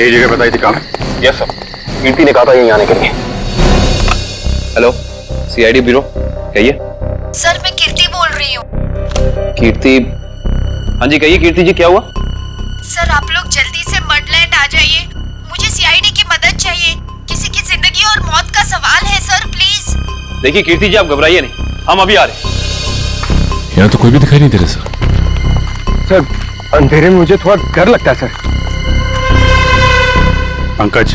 यही जगह बताई थी कहाँ? यस सर, कीर्ति ने कहा था यहीं आने के लिए। हेलो, सीआईडी ब्यूरो, कहिए। सर मैं कीर्ति बोल रही हूँ। कीर्ति? हाँ जी कहिए कीर्ति जी, क्या हुआ? सर आप लोग जल्दी से मडलैंड आ जाइए, मुझे सीआईडी की मदद चाहिए। किसी की जिंदगी और मौत का सवाल है सर, प्लीज। देखिए कीर्ति जी, आप घबराइए नहीं, हम अभी आ रहे हैं। यहाँ तो कोई भी दिखाई नहीं दे रहा सर। सर अंधेरे में मुझे थोड़ा डर लगता है सर। पंकज,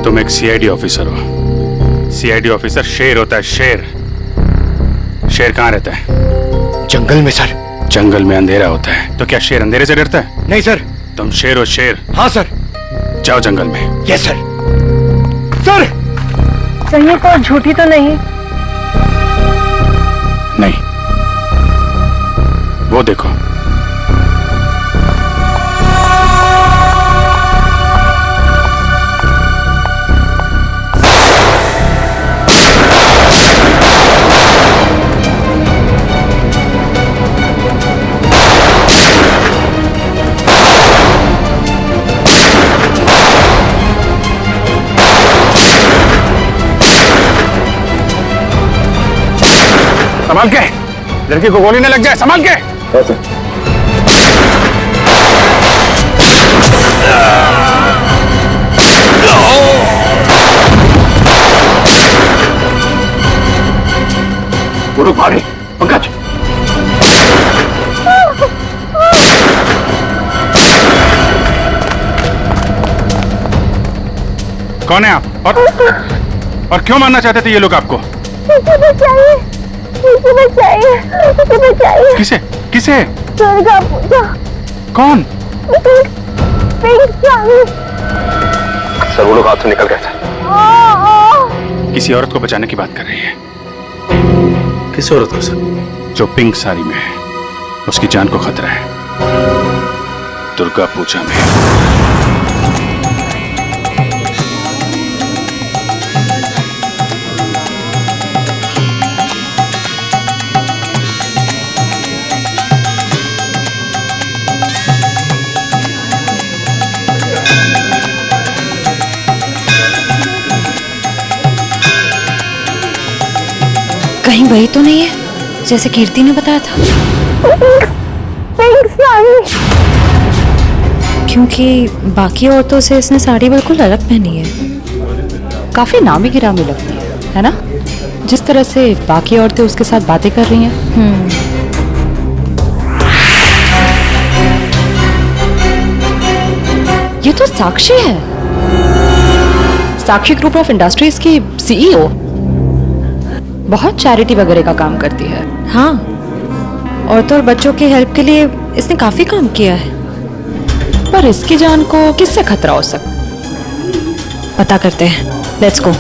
तुम एक सीआईडी ऑफिसर हो। सीआईडी ऑफिसर शेर होता है, शेर। शेर कहाँ रहता है? जंगल में सर। जंगल में अंधेरा होता है, तो क्या शेर अंधेरे से डरता है? नहीं सर। तुम शेर हो, शेर। हाँ सर। जाओ जंगल में। Yes sir. सर कहीं तो झूठी तो नहीं? नहीं, वो देखो। संभाल के, लड़की को गोली न लग जाए, संभाल के। रुक भाभी, पंकज। कौन है आप? और क्यों मारना चाहते थे ये लोग आपको? किसे? किसे? दुर्गा पूजा। कौन? सर वो लोग हाथ से निकल गए थे। किसी औरत को बचाने की बात कर रही है। किस औरत को सर? जो पिंक साड़ी में है, उसकी जान को खतरा है। दुर्गा पूजा में। कहीं वही तो नहीं है जैसे कीर्ति ने बताया था? क्योंकि बाकी औरतों से इसने साड़ी बिल्कुल अलग पहनी है। काफी नामी गिरामी लगती है ना? जिस तरह से बाकी औरतें उसके साथ बातें कर रही हैं। ये तो साक्षी है, साक्षी ग्रुप ऑफ इंडस्ट्रीज की सीईओ। बहुत चैरिटी वगैरह का काम करती है। हाँ, औरतों और बच्चों के हेल्प के लिए इसने काफी काम किया है। पर इसकी जान को किससे खतरा हो सकता? पता करते हैं, लेट्स गो।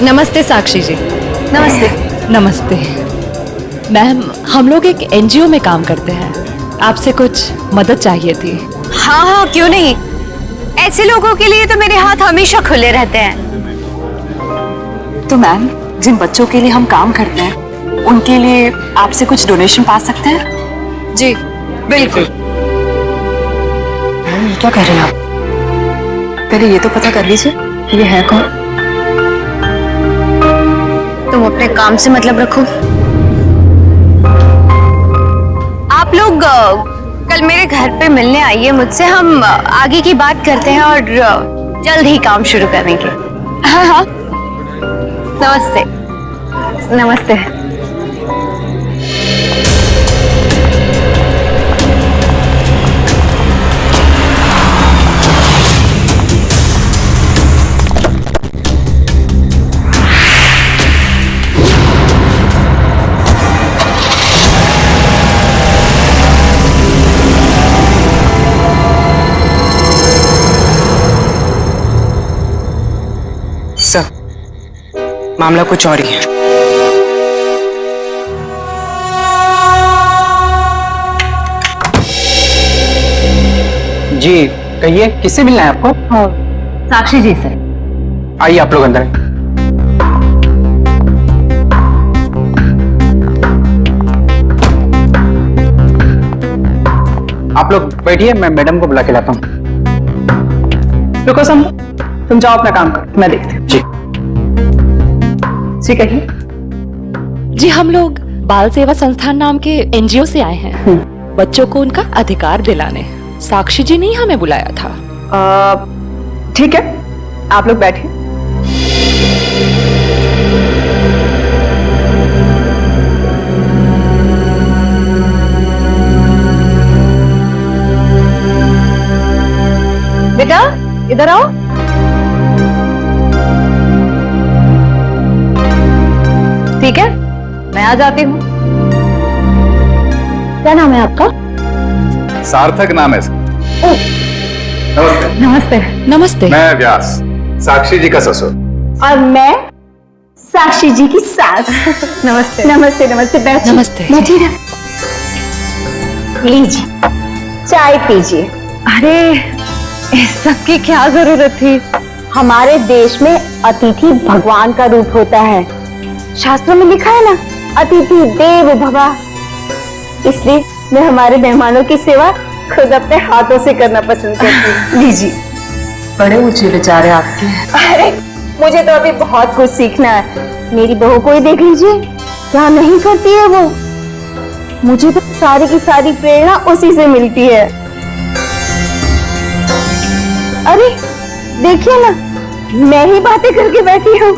नमस्ते साक्षी जी। नमस्ते। नमस्ते मैम, हम लोग एक एनजीओ में काम करते हैं, आपसे कुछ मदद चाहिए थी। हाँ हाँ क्यों नहीं, ऐसे लोगों के लिए तो मेरे हाथ हमेशा खुले रहते हैं। तो मैम, जिन बच्चों के लिए हम काम करते हैं उनके लिए आपसे कुछ डोनेशन पा सकते हैं? जी बिल्कुल। मैम ये क्या कर रहे हैं आप? पहले ये तो पता कर लीजिए ये है कौन। तुम अपने काम से मतलब रखो। आप लोग कल मेरे घर पे मिलने आइए मुझसे, हम आगे की बात करते हैं और जल्द ही काम शुरू करेंगे। हाँ हाँ, नमस्ते। नमस्ते। सर, मामला कुछ और ही है। जी कहिए, किससे मिलना है आपको? साक्षी जी से। आइए आप लोग अंदर। आप लोग बैठिए, मैं मैडम को बुला के लाता हूँ। रुको सम, तुम जाओ अपना काम करो, मैं देखती हूँ। जी कहिए। जी हम लोग बाल सेवा संस्थान नाम के एनजीओ से आए हैं, बच्चों को उनका अधिकार दिलाने। साक्षी जी ने ही हमें बुलाया था। ठीक है, आप लोग बैठिए। बेटा इधर आओ। ठीक है, मैं आ जाती हूँ। क्या नाम है आपका? सार्थक नाम है इसका। नमस्ते। नमस्ते। नमस्ते। मैं व्यास, साक्षी जी का ससुर। और मैं साक्षी जी की सास। नमस्ते। नमस्ते नमस्ते, बैठिए। नमस्ते। बैठिए ना। लीजिए, चाय पीजिए। अरे इस सब की क्या जरूरत थी? हमारे देश में अतिथि भगवान का रूप होता है। शास्त्रों में लिखा है ना, अतिथि देव भव। इसलिए मैं हमारे मेहमानों की सेवा खुद अपने हाथों से करना पसंद करती हूँ। लीजिए। बड़े ऊंचे विचार है आपके। अरे मुझे तो अभी बहुत कुछ सीखना है। मेरी बहू को ही देख लीजिए, क्या नहीं करती है वो। मुझे तो सारी की सारी प्रेरणा उसी से मिलती है। अरे देखिए ना, मैं ही बातें करके बैठी हूँ।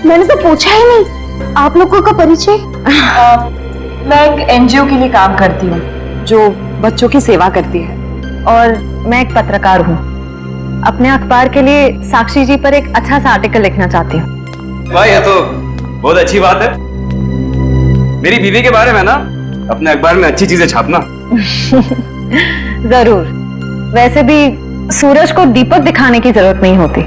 मैंने तो पूछा ही नहीं आप लोगों का परिचय। मैं एक एनजीओ के लिए काम करती हूँ जो बच्चों की सेवा करती है। और मैं एक पत्रकार हूँ। अपने अखबार के लिए साक्षी जी पर एक अच्छा सा आर्टिकल लिखना चाहती हूँ। भाई ये तो बहुत अच्छी बात है। मेरी बीवी के बारे में ना अपने अखबार में अच्छी चीजें छापना। जरूर। वैसे भी सूरज को दीपक दिखाने की जरूरत नहीं होती।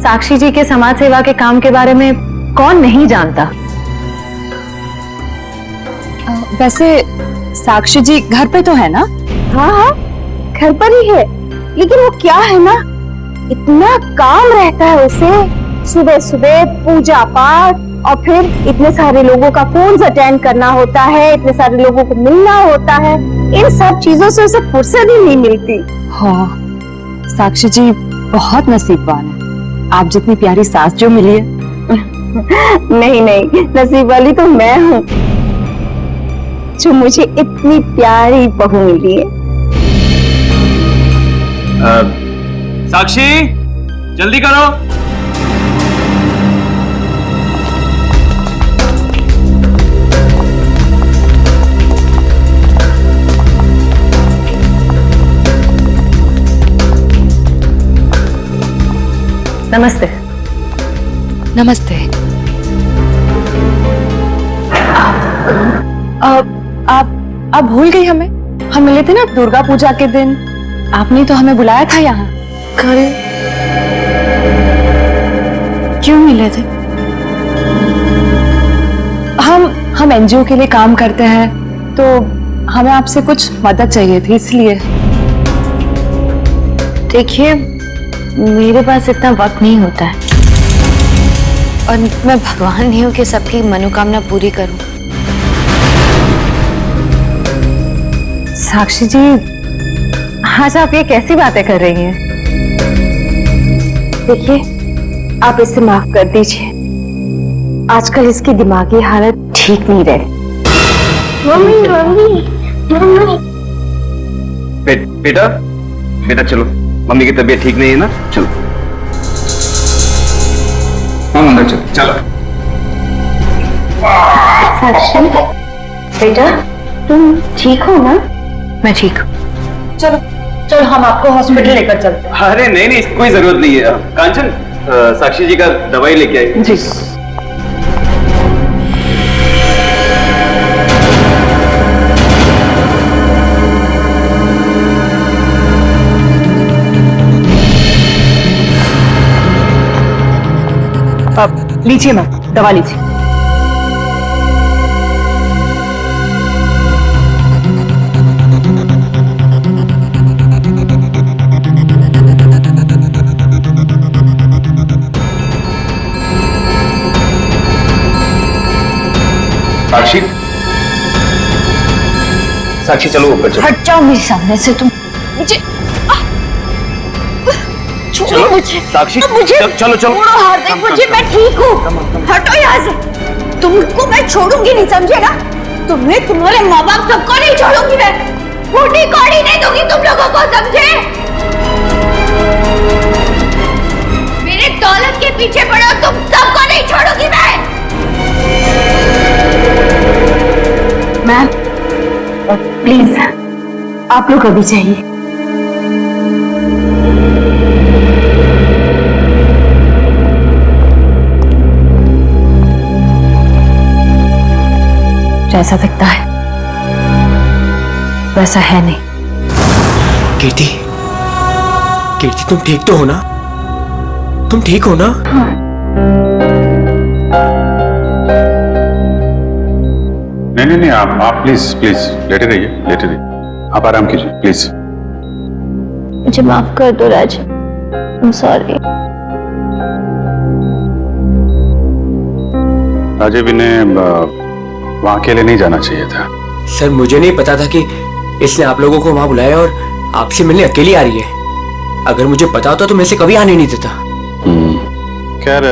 साक्षी जी के समाज सेवा के काम के बारे में कौन नहीं जानता। वैसे साक्षी जी घर पे तो है ना? हाँ हाँ, घर पर ही है। लेकिन वो क्या है ना, इतना काम रहता है उसे। सुबह सुबह पूजा पाठ और फिर इतने सारे लोगों का फोन अटेंड करना होता है, इतने सारे लोगों को मिलना होता है। इन सब चीजों से उसे फुर्सत ही नहीं मिलती। हाँ, साक्षी जी बहुत नसीबवान है। आप जितनी प्यारी सास जो मिली है। नहीं नहीं, नसीब वाली तो मैं हूँ जो मुझे इतनी प्यारी बहू मिली है। साक्षी जल्दी करो। नमस्ते। नमस्ते। आप भूल गई हमें? हम मिले थे ना दुर्गा पूजा के दिन। आपने तो हमें बुलाया था यहाँ। क्यों मिले थे? हम एनजीओ के लिए काम करते हैं, तो हमें आपसे कुछ मदद चाहिए थी, इसलिए। देखिए, मेरे पास इतना वक्त नहीं होता है और मैं भगवान नहीं हूं कि सबकी मनोकामना पूरी करूं। साक्षी जी, आज आप ये कैसी बातें कर रही हैं? देखिए, आप इसे माफ कर दीजिए। आजकल इसकी दिमागी हालत ठीक नहीं रही। Mummy mummy mummy. बेटा बेटा चलो, मम्मी की तबीयत ठीक नहीं है ना, चलो हम अंदर चलो। चलो साक्षी बेटा, तुम ठीक हो ना? मैं ठीक हूँ। चलो चलो, हम आपको हॉस्पिटल लेकर चलते हैं। अरे नहीं नहीं, कोई जरूरत नहीं है। कांचन, साक्षी जी का दवाई लेके आई। जी। अब लीजिए मैम, दवा लीजिए। साक्षी साक्षी चलो ऊपर चलो। हट जाओ मेरे सामने से तुम। मुझे छोड़ो मुझे। साक्षी मुझे चलो चलो। छोड़ो हार्दिक, मुझे मैं ठीक हूँ। हटो यहाँ से। तुमको मैं छोड़ूंगी नहीं, समझेगा? तुम्हें, तुम्हारे माँ बाप सबको नहीं छोड़ूंगी मैं। फूटी कौड़ी नहीं दूंगी तुम लोगों को, समझे? मेरे दौलत के पीछे पड़ो, तुम सबको नहीं छोड़ूंगी मैं। मैम प्लीज आप लोग अभी चाहिए। जैसा दिखता है वैसा है नहीं। कीर्ति, कीर्ति तुम ठीक तो हो ना? तुम ठीक हो ना? नहीं, आप प्लीज प्लीज लेटे रहिए, लेटे रहिए। आप आराम कीजिए प्लीज। मुझे माफ कर दो राज, I'm sorry। राजीव ने वहां अकेले नहीं जाना चाहिए था। सर मुझे नहीं पता था कि इसने आप लोगों को वहां बुलाया और आपसे मिलने अकेली आ रही है। अगर मुझे पता होता तो मैं इसे कभी आने नहीं देता। खैर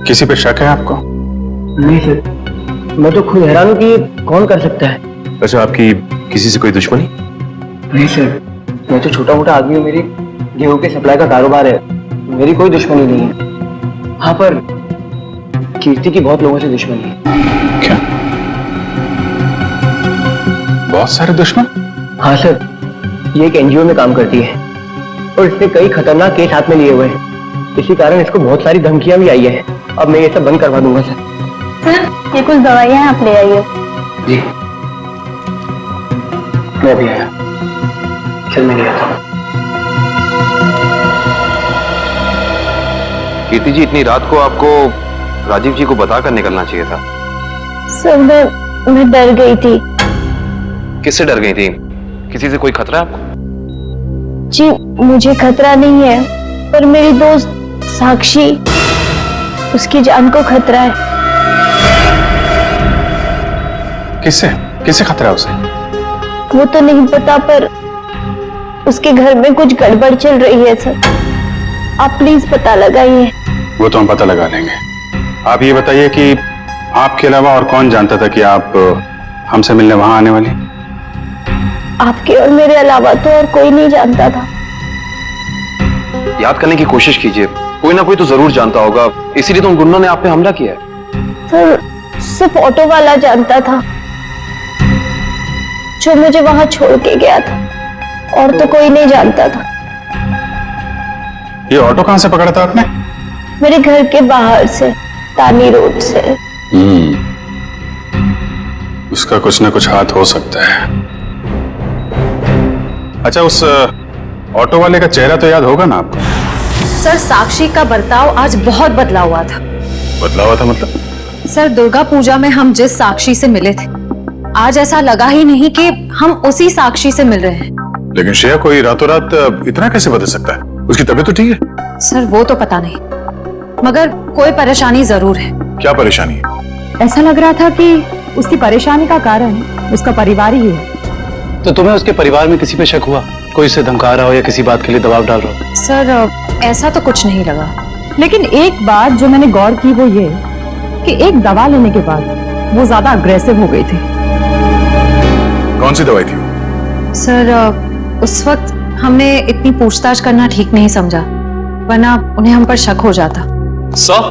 किसी पे शक है आपको? नहीं सर, मैं तो खुद हैरान हूँ कि ये कौन कर सकता है। अच्छा, आपकी किसी से कोई दुश्मनी? नहीं सर, मैं तो छोटा मोटा आदमी हूँ, मेरी गेहूं के सप्लाई का कारोबार है, मेरी कोई दुश्मनी नहीं है। हाँ पर कीर्ति की बहुत लोगों से दुश्मनी है। क्या? बहुत सारे दुश्मन? हाँ सर, ये एक एनजीओ में काम करती है और इसने कई खतरनाक केस हाथ में लिए हुए हैं। इसी कारण इसको बहुत सारी धमकियां भी आई है। अब मैं ये सब बंद करवा दूंगा सर। सर ये कुछ दवाइयाँ आप ले आइए। जी मैं भी आया। चल मैं ले आता हूँ। कीर्ति जी, इतनी रात को आपको राजीव जी को बता कर निकलना चाहिए था। सर मैं डर गई थी। किससे डर गई थी? किसी से कोई खतरा है आपको? जी मुझे खतरा नहीं है, पर मेरी दोस्त साक्षी, उसकी जान को खतरा है। किससे? किससे खतरा है उसे? वो तो नहीं पता, पर उसके घर में कुछ गड़बड़ चल रही है सर। आप प्लीज पता लगाइए। वो तो हम पता लगा लेंगे। आप ये बताइए कि आपके अलावा और कौन जानता था कि आप हमसे मिलने वहां आने वाली? आपके और मेरे अलावा तो और कोई नहीं जानता था। याद करने की कोशिश कीजिए, कोई ना कोई तो जरूर जानता होगा, इसीलिए तो उन गुंडों ने आप पे हमला किया है। सर सिर्फ ऑटो वाला जानता था, जो मुझे वहां छोड़ के गया था, और तो कोई नहीं जानता था। ये ऑटो कहां से पकड़ा था आपने? मेरे घर के बाहर से, तानी रोड से। उसका कुछ ना कुछ हाथ हो सकता है। अच्छा, उस ऑटो वाले का चेहरा तो याद होगा ना आपको? सर साक्षी का बर्ताव आज बहुत बदला हुआ था। बदला हुआ था मतलब? सर दुर्गा पूजा में हम जिस साक्षी से मिले थे, आज ऐसा लगा ही नहीं कि हम उसी साक्षी से मिल रहे हैं। लेकिन श्रेया, कोई रातों रात इतना कैसे बदल सकता है? उसकी तबीयत तो ठीक है? सर वो तो पता नहीं, मगर कोई परेशानी जरूर है। क्या परेशानी है? ऐसा लग रहा था कि उसकी परेशानी का कारण उसका परिवार ही है। तो तुम्हें उसके परिवार में किसी पे शक हुआ? कोई उसे धमका रहा हो या किसी बात के लिए दबाव डाल रहा हो? सर ऐसा तो कुछ नहीं लगा, लेकिन एक बात जो मैंने गौर की वो ये कि एक दवा लेने के बाद वो ज्यादा अग्रेसिव हो गई थी। कौन सी दवाई थी? सर उस वक्त हमने इतनी पूछताछ करना ठीक नहीं समझा, वरना उन्हें हम पर शक हो जाता। सर?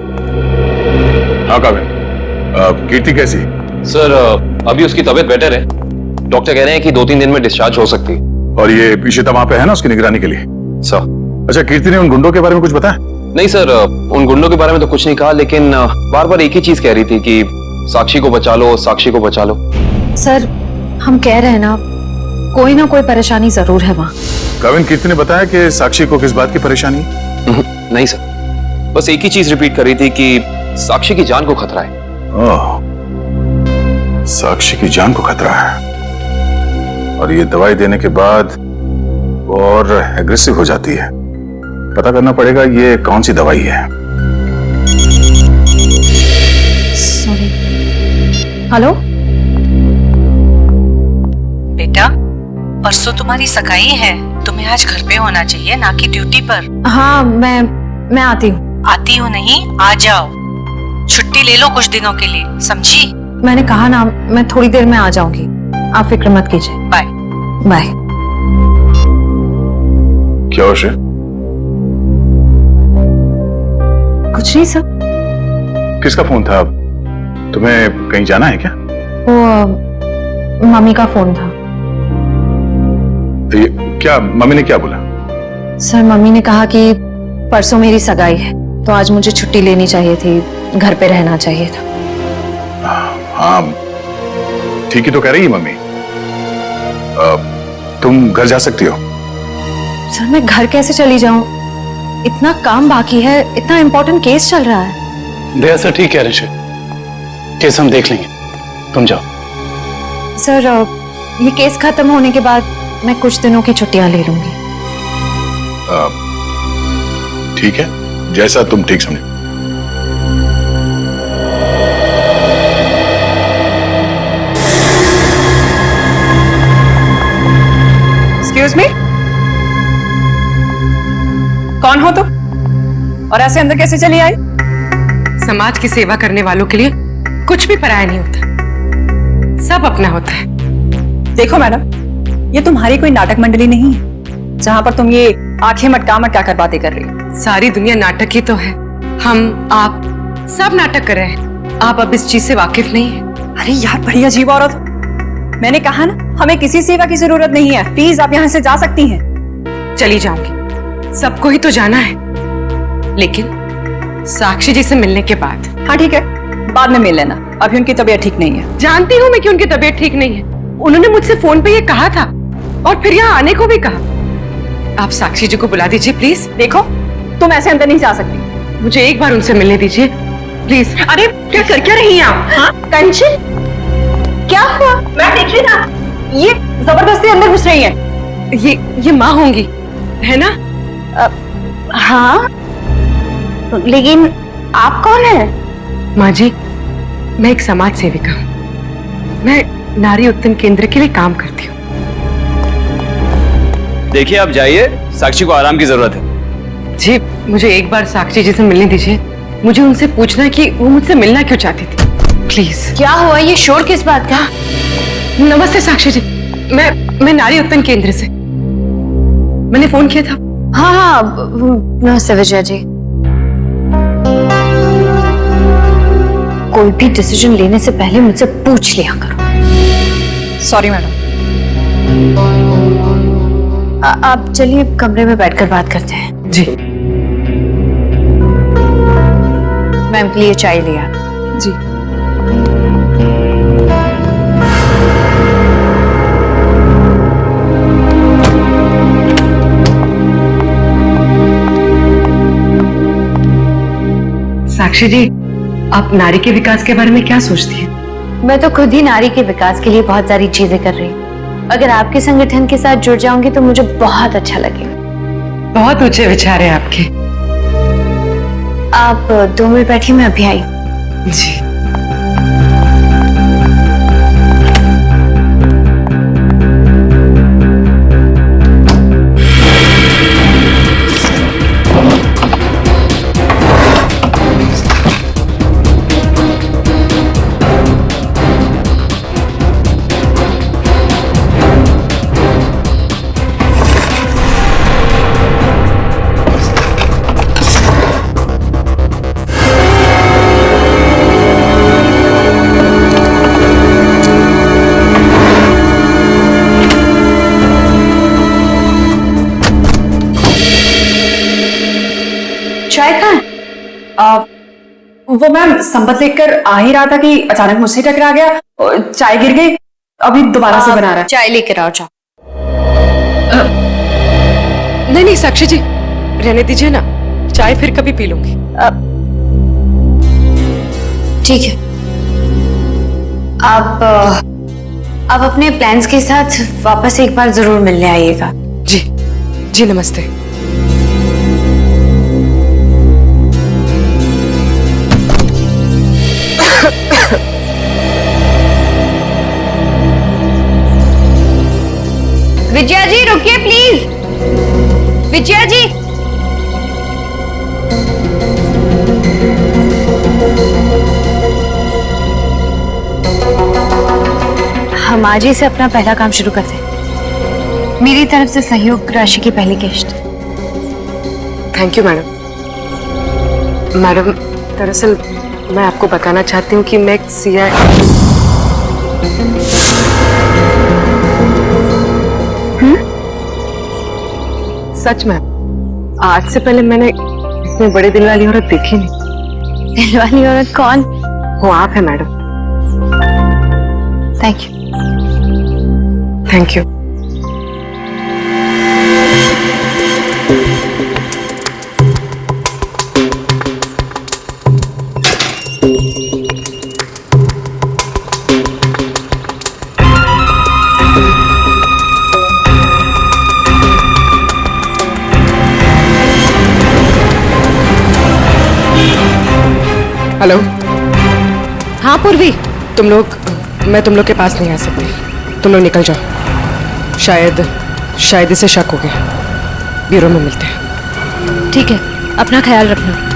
हाँ काबिल, कीर्ति कैसी? सर अभी उसकी तबीयत बेटर है, डॉक्टर कह रहे हैं कि 2-3 दिन में डिस्चार्ज हो सकती है। और ये इशिता वहां पे है ना उसकी निगरानी के लिए? सर? अच्छा, कीर्ति ने उन गुंडों के बारे में कुछ बताया? नहीं सर, उन गुंडों के बारे में तो कुछ नहीं कहा, लेकिन बार बार एक ही चीज कह रही थी कि साक्षी को बचा लो, साक्षी को बचा लो। सर हम कह रहे हैं ना कोई परेशानी जरूर है वहाँ। काबिल, कीर्ति ने बताया कि साक्षी को किस बात की परेशानी? नहीं सर, बस एक ही चीज रिपीट कर रही थी कि साक्षी की जान को खतरा है। ओह, साक्षी की जान को खतरा है, और ये दवाई देने के बाद वो और एग्रेसिव हो जाती है। पता करना पड़ेगा ये कौन सी दवाई है। सॉरी। हेलो परसों तुम्हारी सगाई है, तुम्हें आज घर पे होना चाहिए, ना कि ड्यूटी पर। हाँ मैं आती हूँ। आती हो नहीं, आ जाओ। छुट्टी ले लो कुछ दिनों के लिए, समझी? मैंने कहा ना, मैं थोड़ी देर में आ जाऊंगी, आप फिक्र मत कीजिए। Bye bye. क्या हो श्रेया? कुछ नहीं सर। किसका फोन था? तुम्हें कहीं जाना है क्या? वो मम्मी का फोन था। ये क्या, मम्मी ने क्या बोला? सर मम्मी ने कहा कि परसों मेरी सगाई है, तो आज मुझे छुट्टी लेनी चाहिए थी, घर पे रहना चाहिए था। हाँ ठीक ही तो कह रही है मम्मी। तुम घर जा सकती हो। सर मैं घर कैसे चली जाऊं? इतना काम बाकी है, इतना इम्पोर्टेंट केस चल रहा है। दया सर ठीक कह रहे हैं, केस हम देख लेंगे, तुम जाओ। सर ये केस खत्म होने के बाद मैं कुछ दिनों की छुट्टियां ले लूंगी। ठीक है, जैसा तुम ठीक समझो। एक्सक्यूज मी, कौन हो तुम और ऐसे अंदर कैसे चली आई? समाज की सेवा करने वालों के लिए कुछ भी पराया नहीं होता, सब अपना होता है। देखो मैडम, ये तुम्हारी कोई नाटक मंडली नहीं है जहां पर तुम ये आंखें मटका मटका कर बातें कर रही हो। सारी दुनिया नाटक ही तो है, हम आप सब नाटक कर रहे हैं। आप अब इस चीज से वाकिफ नहीं है। अरे यार, बड़ी अजीब औरत हो। मैंने कहा ना, हमें किसी सेवा की जरूरत नहीं है, प्लीज आप यहाँ से जा सकती हैं। चली जाऊंगी, सबको ही तो जाना है, लेकिन साक्षी जी से मिलने के बाद। हाँ ठीक है, बाद में मिल लेना, अभी उनकी तबीयत ठीक नहीं है। जानती हूँ मैं कि उनकी तबीयत ठीक नहीं है, उन्होंने मुझसे फोन पे ये कहा था और फिर यहाँ आने को भी कहा। आप साक्षी जी को बुला दीजिए प्लीज। देखो, तुम ऐसे अंदर नहीं जा सकती, मुझे एक बार उनसे मिलने दीजिए प्लीज। अरे क्या कर क्या रही हैं आप? हाँ कंचन, क्या हुआ? मैं देख रही था, ये जबरदस्ती अंदर घुस रही है। ये माँ होंगी, है ना? हाँ, लेकिन आप कौन है? माँ जी, मैं एक समाज सेविका हूँ, मैं नारी उत्थान केंद्र के लिए काम करती हूँ। देखिए आप जाइए, साक्षी को आराम की जरूरत है। जी मुझे एक बार साक्षी जी से मिलने दीजिए, मुझे उनसे पूछना है कि वो मुझसे मिलना क्यों चाहती थी, प्लीज। क्या हुआ? ये शोर किस बात का? नमस्ते साक्षी जी, मैं नारी उत्थान केंद्र से, मैंने फोन किया था। हाँ नमस्ते विजया जी। कोई भी डिसीजन लेने से पहले मुझसे पूछ लिया करो। Sorry madam. आप चलिए कमरे में बैठकर बात करते हैं। जी। मैम के लिए चाय लिया। जी। साक्षी जी, आप नारी के विकास के बारे में क्या सोचती हैं? मैं तो खुद ही नारी के विकास के लिए बहुत सारी चीजें कर रही हूँ। अगर आपके संगठन के साथ जुड़ जाऊंगी तो मुझे बहुत अच्छा लगेगा। बहुत ऊंचे विचार है आपके। आप 2 मिनट बैठिए, मैं अभी आई। जी। चाय कहाँ है? वो मैम संपत लेकर आ ही रहा था कि अचानक मुझसे टकरा गया, चाय गिर गई, अभी दोबारा से बना रहा है। चाय लेकर आओ, जाओ। नहीं साक्षी जी, रहने दीजिए ना, चाय फिर कभी पी लूंगी। ठीक है, आप अपने प्लान्स के साथ वापस एक बार जरूर मिलने आइएगा। जी जी, नमस्ते। विजया जी रुकिए प्लीज। विजया जी, हम आज ही से अपना पहला काम शुरू करते हैं। मेरी तरफ से सहयोग राशि की पहली किश्त। Thank you madam. मैडम, दरअसल मैं आपको बताना चाहती हूँ कि मैं एक सीआई। सच में आज से पहले मैंने इतने बड़े दिल वाली औरत देखी नहीं। दिल वाली औरत कौन? वो आप है madam. Thank you. Thank you. Hello. हाँ पूर्वी, मैं तुम लोग के पास नहीं आ सकती। तुम लोग निकल जाओ। शायद इसे शक हो गया। ब्यूरो में मिलते हैं। ठीक है, अपना ख्याल रखना।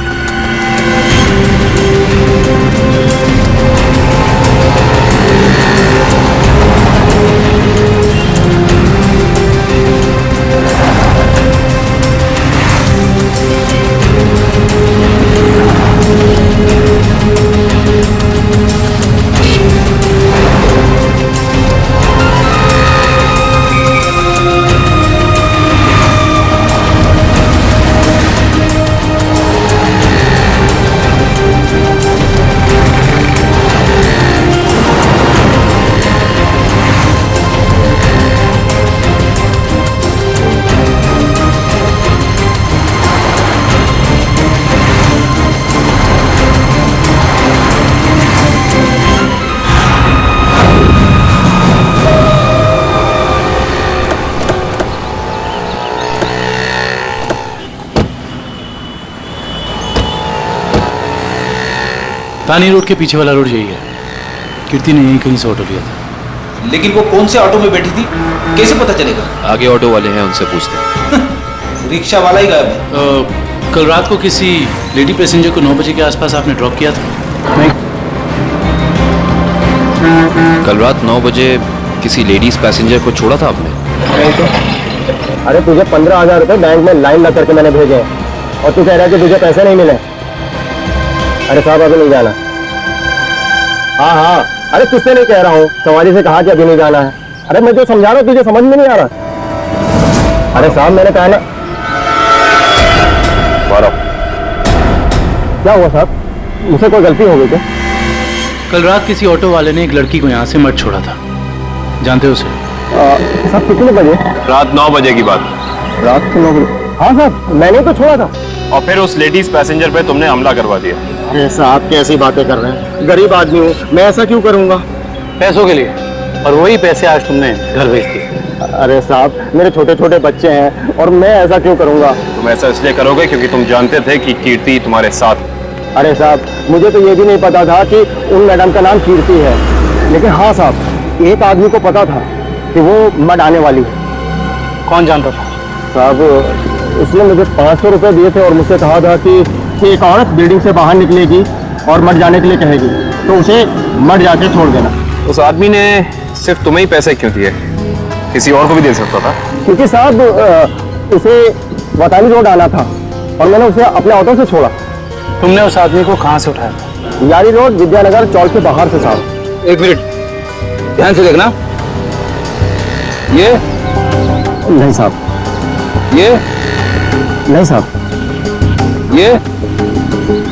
तानी रोड के पीछे वाला रोड यही है। कीर्ति ने यहीं कहीं से ऑटो लिया था। लेकिन वो कौन से ऑटो में बैठी थी कैसे पता चलेगा? आगे ऑटो वाले हैं, उनसे पूछते हैं। रिक्शा वाला ही गायब है। कल रात को किसी लेडी पैसेंजर को 9 बजे के आसपास आपने ड्रॉप किया था? नहीं। कल रात 9 बजे किसी लेडीज पैसेंजर को छोड़ा था आपने? नहीं तो। अरे तुझे 15,000 रुपए बैंक में लाइन लग करके मैंने भेजे हैं और तू कह रहा है कि तुझे पैसे नहीं मिले। अरे साहब अभी नहीं जाना। हाँ, अरे तुझसे नहीं कह रहा हूँ, सवारी से कहा कि अभी नहीं जाना है। अरे मैं जो समझा रहा हूँ तुझे समझ में नहीं आ रहा। अरे साहब मैंने कहा ना। क्या हुआ साहब, मुझसे कोई गलती हो गई क्या? कल रात किसी ऑटो वाले ने एक लड़की को यहाँ से मत छोड़ा था, जानते हो उसे? साहब कितने बजे? रात 9 बजे की बात। रात को 9 बजे? हाँ साहब मैंने तो छोड़ा था। और फिर उस लेडीज पैसेंजर पे तुमने हमला करवा दिया। अरे साहब कैसी बातें कर रहे हैं, गरीब आदमी हूँ मैं, ऐसा क्यों करूँगा? पैसों के लिए, और वही पैसे आज तुमने घर भेज दिए। अरे साहब मेरे छोटे छोटे बच्चे हैं और मैं ऐसा क्यों करूँगा? तुम ऐसा इसलिए करोगे क्योंकि तुम जानते थे कि कीर्ति तुम्हारे साथ। अरे साहब मुझे तो ये भी नहीं पता था कि उन मैडम का नाम कीर्ति है, लेकिन हाँ साहब एक आदमी को पता था कि वो मड आने वाली है। कौन जानता था? साहब उसने मुझे 500 रुपये दिए थे और मुझसे कहा था कि एक औरत बिल्डिंग से बाहर निकलेगी और मड जाने के लिए कहेगी तो उसे मड जाके छोड़ देना। उस आदमी ने सिर्फ तुम्हें ही पैसे क्यों दिए? किसी और को भी दे सकता था। क्योंकि साहब उसे वतानी रोड आना था और मैंने उसे अपने ऑटो से छोड़ा। तुमने उस आदमी को कहाँ से उठाया था? यारी रोड विद्यानगर चौक के बाहर से साहब। एक मिनट ध्यान से देखना। ये नहीं साहब। ये नहीं साहब। ये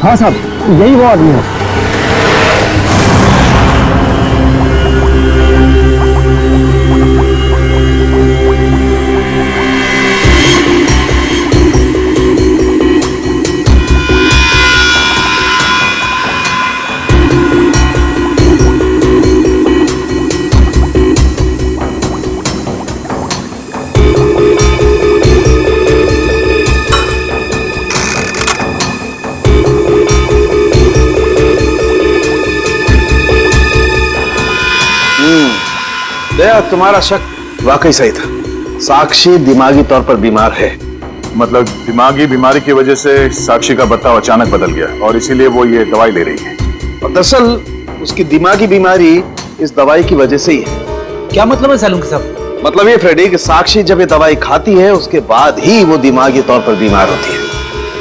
हाँ साहब यही वो आदमी है। दया तुम्हारा शक वाकई सही था। साक्षी दिमागी तौर पर बीमार है। मतलब दिमागी बीमारी की वजह से साक्षी का बर्ताव अचानक बदल गया और इसीलिए वो ये दवाई ले रही है। और दरअसल उसकी दिमागी बीमारी इस दवाई की वजह से ही है। क्या मतलब है सालून साहब? मतलब ये फ्रेडी कि साक्षी जब ये दवाई खाती है उसके बाद ही वो दिमागी तौर पर बीमार होती है।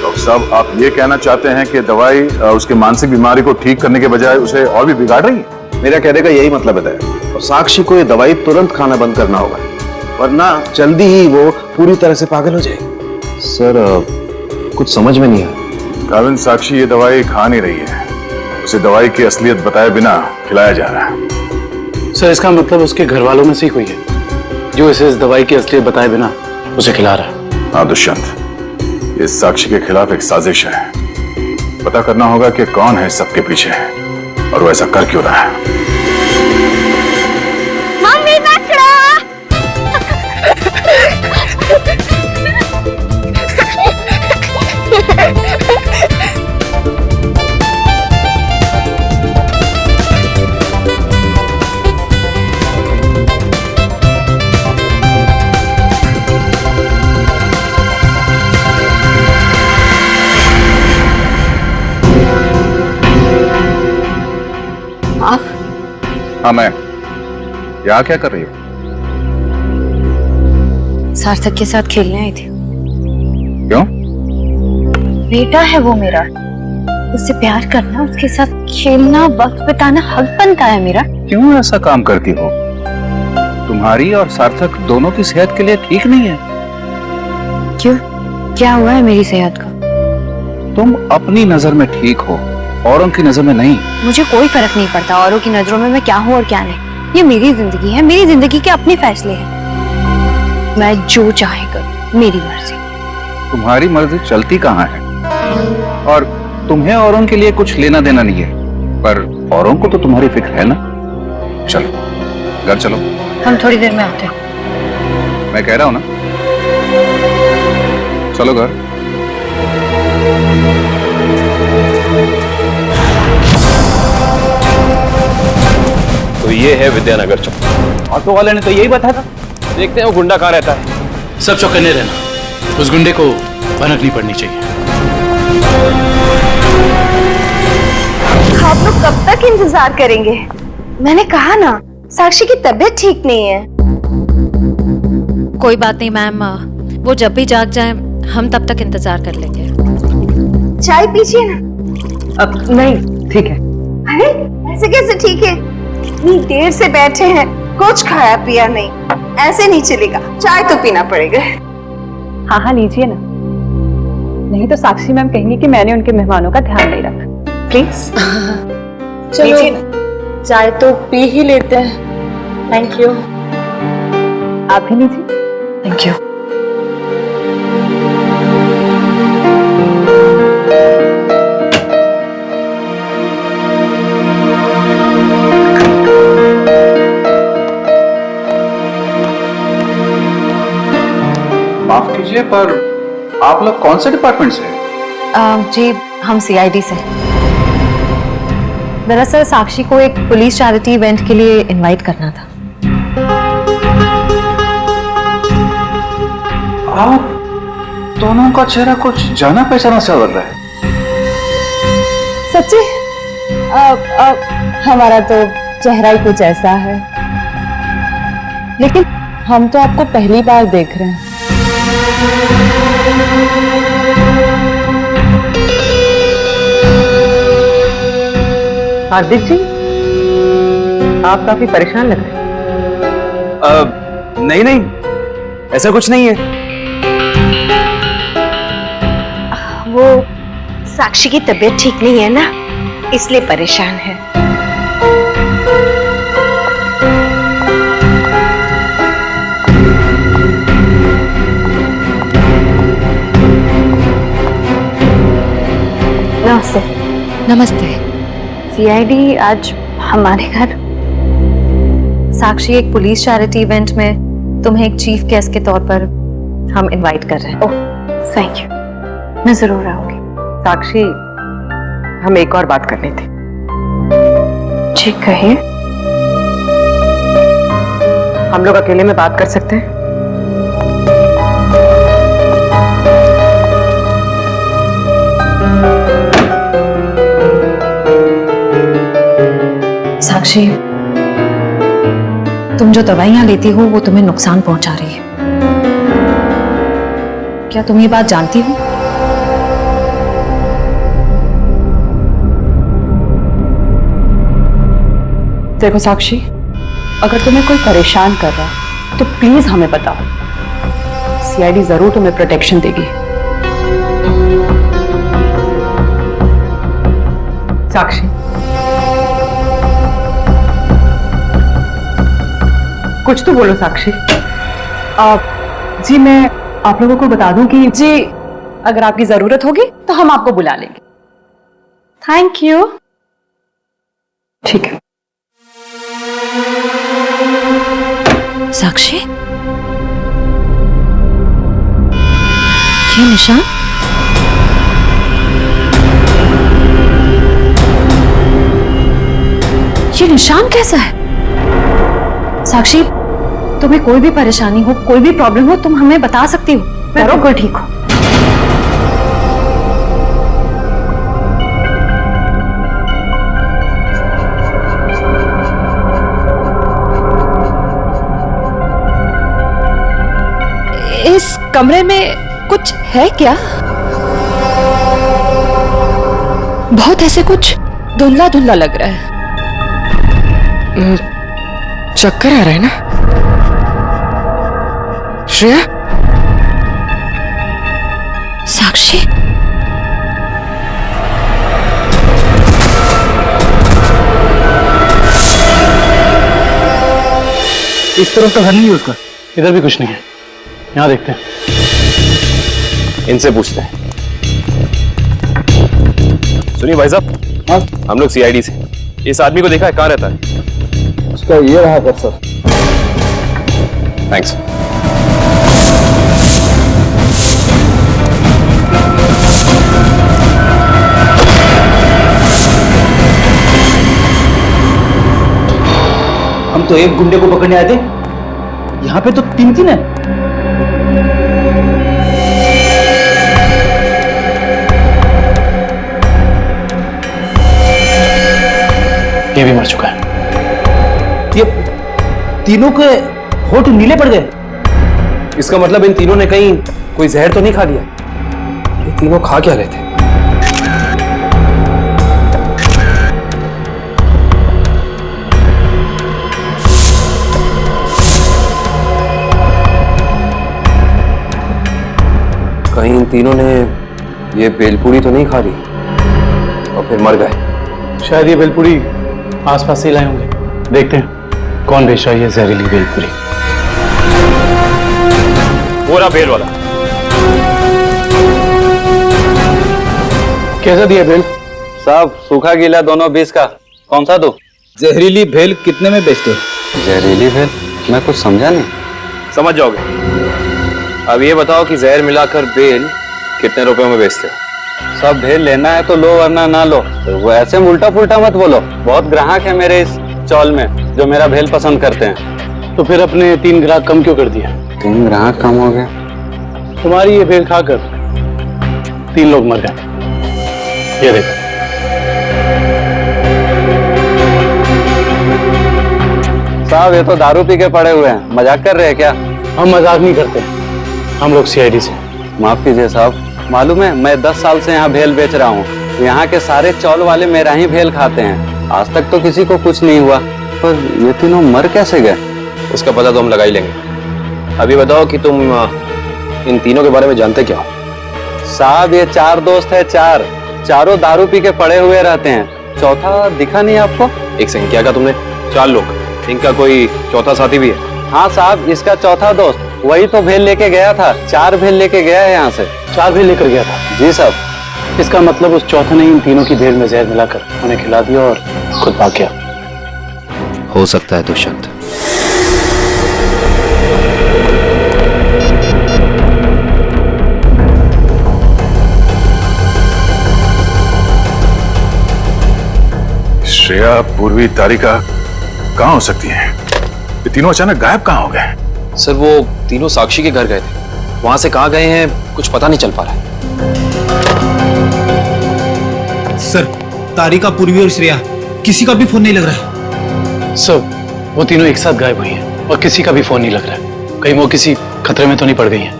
डॉक्टर साहब, आप ये कहना चाहते हैं कि दवाई उसके मानसिक बीमारी को ठीक करने के बजाय उसे और भी बिगाड़ रही है? मेरा कहने का यही मतलब है दया। और साक्षी को ये दवाई तुरंत खाना बंद करना होगा, वरना जल्दी ही वो पूरी तरह से पागल हो जाएगी। सर कुछ समझ में नहीं आया। काविन, साक्षी ये दवाई खा नहीं रही है, उसे दवाई की असलियत बताए बिना खिलाया जा रहा है। सर इसका मतलब उसके घर वालों में से ही कोई है जो इसे इस दवाई की असलियत बताए बिना उसे खिला रहा है। हाँ दुष्यंत, ये साक्षी के खिलाफ एक साजिश है। पता करना होगा कि कौन है सबके पीछे और वो ऐसा कर क्यों रहा है। मम्मी पकड़ो। हाँ मैं। यहाँ क्या कर रही हो? सार्थक के साथ खेलने आई थी। क्यों? बेटा है वो मेरा, उससे प्यार करना, उसके साथ खेलना, वक्त बिताना हक बनता है मेरा। क्यों ऐसा काम करती हो? तुम्हारी और सार्थक दोनों की सेहत के लिए ठीक नहीं है। क्यों? क्या हुआ है मेरी सेहत को? तुम अपनी नजर में ठीक हो, औरों की नजर में नहीं। मुझे कोई फर्क नहीं पड़ता औरों की नजरों में मैं क्या हूँ और क्या नहीं। ये मेरी जिंदगी है, मेरी जिंदगी के अपने फैसले हैं। मैं जो चाहे करूँ, मेरी मर्जी। तुम्हारी मर्जी चलती कहाँ है? और तुम्हें औरों के लिए कुछ लेना देना नहीं है, पर औरों को तो तुम्हारी फिक्र है ना। चलो घर चलो। हम थोड़ी देर में आते हैं। मैं कह रहा हूँ ना, चलो घर। तो ये है विद्यानगर चौक। ऑटो वाले ने तो यही बताया था। देखते हैं वो गुंडा कहाँ रहता है। सब चौकन्ने रहना, उस गुंडे को भनक नहीं पड़नी चाहिए। आप लोग कब तक इंतजार करेंगे? मैंने कहा ना, साक्षी की तबीयत ठीक नहीं है। कोई बात नहीं मैम, वो जब भी जाग जाए हम तब तक इंतजार कर लेंगे। चाय पीजिए ना। अब नहीं, ठीक है। अरे ऐसे कैसे ठीक है? इतनी देर से बैठे हैं, कुछ खाया पिया नहीं, ऐसे नहीं चलेगा, चाय तो पीना पड़ेगा। हाँ हाँ लीजिए ना, नहीं तो साक्षी मैम कहेंगी कि मैंने उनके मेहमानों का ध्यान नहीं रखा। प्लीज लीजिए ना, चाय तो पी ही लेते हैं। Thank you. आप भी लीजिए। Thank you. माफ कीजिए, पर आप लोग कौन से डिपार्टमेंट से हैं? जी हम सीआईडी से। दरअसल साक्षी को एक पुलिस चैरिटी इवेंट के लिए इनवाइट करना था। आप दोनों का चेहरा कुछ जाना पहचाना सा लग रहा है। सच्ची? हमारा तो चेहरा ही कुछ ऐसा है, लेकिन हम तो आपको पहली बार देख रहे हैं। हार्दिक जी, आप काफी परेशान लग रहे हैं। नहीं नहीं, ऐसा कुछ नहीं है। वो साक्षी की तबीयत ठीक नहीं है ना, इसलिए परेशान है। नमस्ते। नमस्ते। सीआईडी आज हमारे घर। साक्षी, एक पुलिस चैरिटी इवेंट में तुम्हें एक चीफ गेस्ट के तौर पर हम इनवाइट कर रहे हैं। ओह थैंक यू, मैं जरूर आऊंगी। साक्षी, हम एक और बात करनी थी। जी कहिए। हम लोग अकेले में बात कर सकते हैं? साक्षी, तुम जो दवाइयां लेती हो वो तुम्हें नुकसान पहुंचा रही है। क्या तुम ये बात जानती हो? देखो साक्षी, अगर तुम्हें कोई परेशान कर रहा है तो प्लीज हमें बताओ। सीआईडी जरूर तुम्हें प्रोटेक्शन देगी। साक्षी, कुछ तो बोलो साक्षी। जी मैं आप लोगों को बता दूं कि जी, अगर आपकी जरूरत होगी तो हम आपको बुला लेंगे। Thank you. ठीक है। साक्षी, ये निशान? ये निशान कैसा है? साक्षी, तुम्हें कोई भी परेशानी हो, कोई भी प्रॉब्लम हो, तुम हमें बता सकती हो। बरोबर ठीक हो। इस कमरे में कुछ है क्या? बहुत ऐसे कुछ धुंधला धुंधला लग रहा है। चक्कर आ रहा है ना श्रेया? साक्षी, इस तरफ तो घर नहीं है उसका। इधर भी कुछ नहीं है। यहाँ देखते हैं, इनसे पूछते हैं। सुनिए भाई साहब, हाँ हम लोग सीआईडी से। इस आदमी को देखा है, कहाँ रहता है? उसका ये रहा घर सर। थैंक्स। हम तो एक गुंडे को पकड़ने आए थे, यहाँ पे तो तीन है। ये भी मर चुका है। ये तीनों के होठ नीले पड़ गए। इसका मतलब इन तीनों ने कहीं कोई जहर तो नहीं खा लिया? ये तीनों खा क्या रहे थे? कहीं इन तीनों ने ये बेलपूरी तो नहीं खा ली और फिर मर गए? शायद ये बेलपूरी आसपास से लाए होंगे। देखते हैं कौन बेच रहा है ये जहरीली बेलपूरी। पूरा बेल वाला। कैसा दिया बेल? साहब सूखा गीला दोनों 20 का। कौन सा दो? जहरीली भेल कितने में बेचते हो? जहरीली भेल? मैं कुछ समझा नहीं। समझ जाओगे। अब ये बताओ कि जहर मिलाकर बेल कितने रुपए में बेचते हो? सब भेल लेना है तो लो वरना ना लो। तो वो ऐसे उल्टा पुल्टा मत बोलो। बहुत ग्राहक है मेरे इस चौल में जो मेरा भेल पसंद करते हैं। तो फिर अपने 3 ग्राहक कम क्यों कर दिया? 3 ग्राहक कम हो गए? तुम्हारी ये भेल खाकर 3 लोग मर गए। ये देखो। साहब ये तो दारू पी के पड़े हुए हैं। मजाक कर रहे हैं क्या? हम मजाक नहीं करते, हम लोग सीआईडी से। माफ कीजिए साहब, मालूम है मैं 10 साल से यहाँ भेल बेच रहा हूँ। यहाँ के सारे चौल वाले मेरा ही भेल खाते हैं। आज तक तो किसी को कुछ नहीं हुआ, पर ये तीनों मर कैसे गए? उसका पता तो हम लगा ही लेंगे। अभी बताओ कि तुम इन तीनों के बारे में जानते क्या हो? साहब ये 4 दोस्त है, चारों दारू पी के पड़े हुए रहते हैं। चौथा दिखा नहीं आपको? एक सेकंड, क्या कहा तुमने? 4 लोग। इनका कोई चौथा साथी भी है? हाँ साहब, इसका चौथा दोस्त वही तो भेल लेके गया था। 4 भेल लेके गया है यहाँ से। 4 भेल लेकर गया था? जी साहब। इसका मतलब उस चौथे ने इन तीनों की भेल में जहर मिलाकर उन्हें खिला दिया और खुद भाग गया। हो सकता है दुष्यंत। श्रेया, पूर्वी, तारिका कहाँ हो सकती हैं? ये तीनों अचानक गायब कहाँ हो गए? सर वो तीनों साक्षी के घर गए थे। वहां से कहाँ गए हैं कुछ पता नहीं चल पा रहा है। सर तारिका, पूर्वी और श्रेया किसी का भी फोन नहीं लग रहा है। सर वो तीनों एक साथ गायब हुई हैं और किसी का भी फोन नहीं लग रहा है। कहीं वो किसी खतरे में तो नहीं पड़ गई हैं?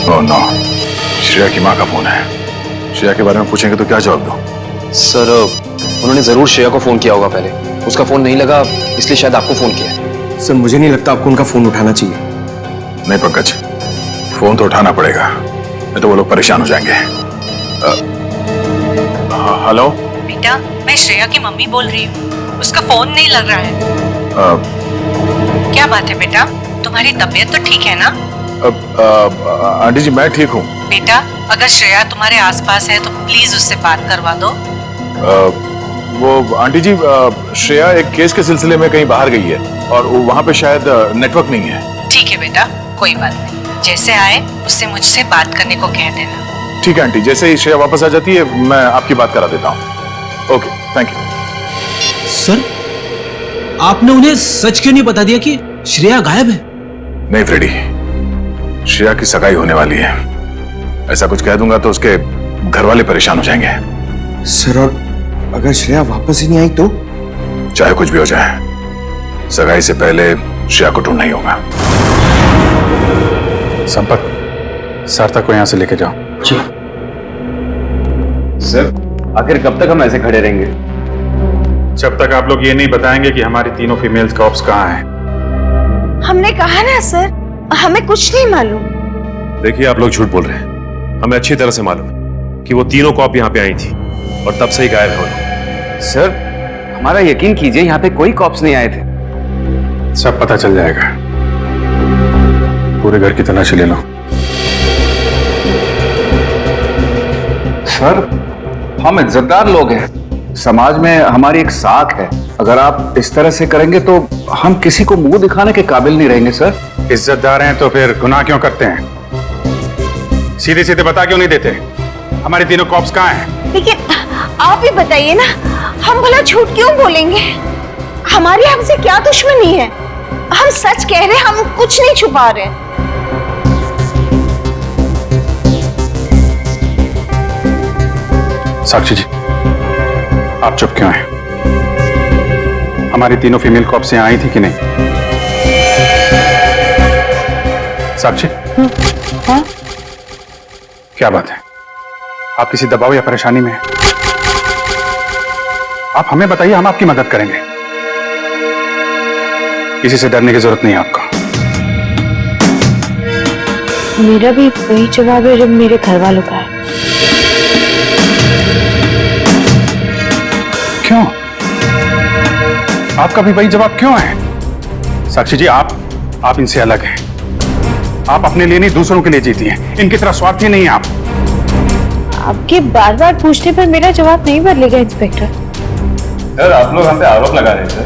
ओह नो, श्रेया की माँ का फोन है। श्रेया के बारे में पूछेंगे तो क्या जवाब दो? सर उन्होंने जरूर श्रेया को फोन किया होगा पहले, उसका फोन नहीं लगा इसलिए शायद आपको फोन किया। सर मुझे नहीं लगता आपको उनका फोन उठाना चाहिए। नहीं पंकज, फोन तो उठाना पड़ेगा, नहीं तो वो लोग परेशान हो जाएंगे। हेलो बेटा, मैं श्रेया की मम्मी बोल रही हूँ। उसका फोन नहीं लग रहा है। क्या बात है बेटा, तुम्हारी तबीयत तो ठीक है ना? आंटी जी मैं ठीक हूँ। बेटा, अगर श्रेया तुम्हारे आसपास है तो प्लीज उससे बात करवा दो। वो आंटी जी, श्रेया एक केस के सिलसिले में कहीं बाहर गई है और वहाँ पे शायद नेटवर्क नहीं है। ठीक है बेटा, कोई बात नहीं, जैसे आए उससे मुझसे बात करने को कह देना। ठीक है आंटी, जैसे ही श्रेया वापस आ जाती है मैं आपकी बात करा देता हूँ। Okay, thank you. सर आपने उन्हें सच क्यों नहीं बता दिया कि श्रेया गायब है? नहीं फ्रेडी, श्रेया की सगाई होने वाली है। ऐसा कुछ कह दूंगा तो उसके घर वाले परेशान हो जाएंगे। सर और अगर श्रेया वापस ही नहीं आई तो? चाहे कुछ भी हो जाए, सगाई से पहले श्रेया को ढूंढना ही होगा। संपत, सार्थक को यहां से लेके जाओ। जी सर, आखिर कब तक हम ऐसे खड़े रहेंगे? जब तक आप लोग ये नहीं बताएंगे कि हमारी तीनों फीमेल्स कॉप्स कहाँ हैं। हमने कहा ना सर, हमें कुछ नहीं मालूम। देखिए आप लोग झूठ बोल रहे हैं। हमें अच्छी तरह से मालूम है कि वो तीनों कॉप यहाँ पे आई थी और तब से ही गायब हो गई। सर हमारा यकीन कीजिए, यहाँ पे कोई कॉप्स नहीं आए थे। सब पता चल जाएगा, पूरे घर की तलाशी ले लो। सर हम इज्जतदार लोग हैं, समाज में हमारी एक साख है। अगर आप इस तरह से करेंगे तो हम किसी को मुंह दिखाने के काबिल नहीं रहेंगे। सर इज्जतदार हैं तो फिर गुनाह क्यों करते हैं? सीधे सीधे बता क्यों नहीं देते हमारी तीनों कॉप्स कहाँ हैं? लेकिन आप ही बताइए ना, हम भला झूठ क्यों बोलेंगे? हमारी हमसे क्या दुश्मनी है? हम सच कह रहे हैं, हम कुछ नहीं छुपा रहे। साक्षी जी, आप चुप क्यों हैं? हमारी तीनों फीमेल कॉप्स यहाँ आई थी कि नहीं? साक्षी, हाँ? क्या बात है? आप किसी दबाव या परेशानी में हैं? आप हमें बताइए, हम आपकी मदद करेंगे। किसी से डरने की जरूरत नहीं है आपको। मेरा भी वही जवाब है जो मेरे घर वालों का है। क्यों? आपका भी वही जवाब क्यों है? साक्षी जी, आप इनसे अलग हैं। आप अपने लिए नहीं दूसरों के लिए जीती हैं। इनकी तरह स्वार्थी नहीं है आप। आपके बार बार पूछने पर मेरा जवाब नहीं बदलेगा इंस्पेक्टर। सर आप लोग हम पे आरोप लगा रहे थे।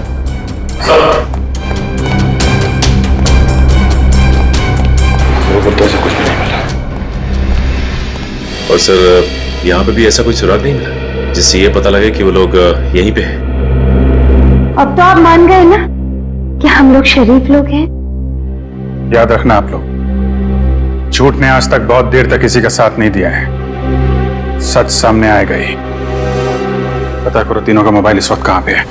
तो ऐसा कुछ भी नहीं मिला। और सर यहाँ पे भी ऐसा कोई सुराग नहीं मिला जिससे ये पता लगे कि वो लोग यहीं पे हैं। अब तो आप मान गए ना कि हम लोग शरीफ लोग हैं। याद रखना आप लोग, झूठ ने आज तक बहुत देर तक किसी का साथ नहीं दिया है। सच सामने आएगा ही। पता करो तीनों का मोबाइल इस वक्त कहां पे है।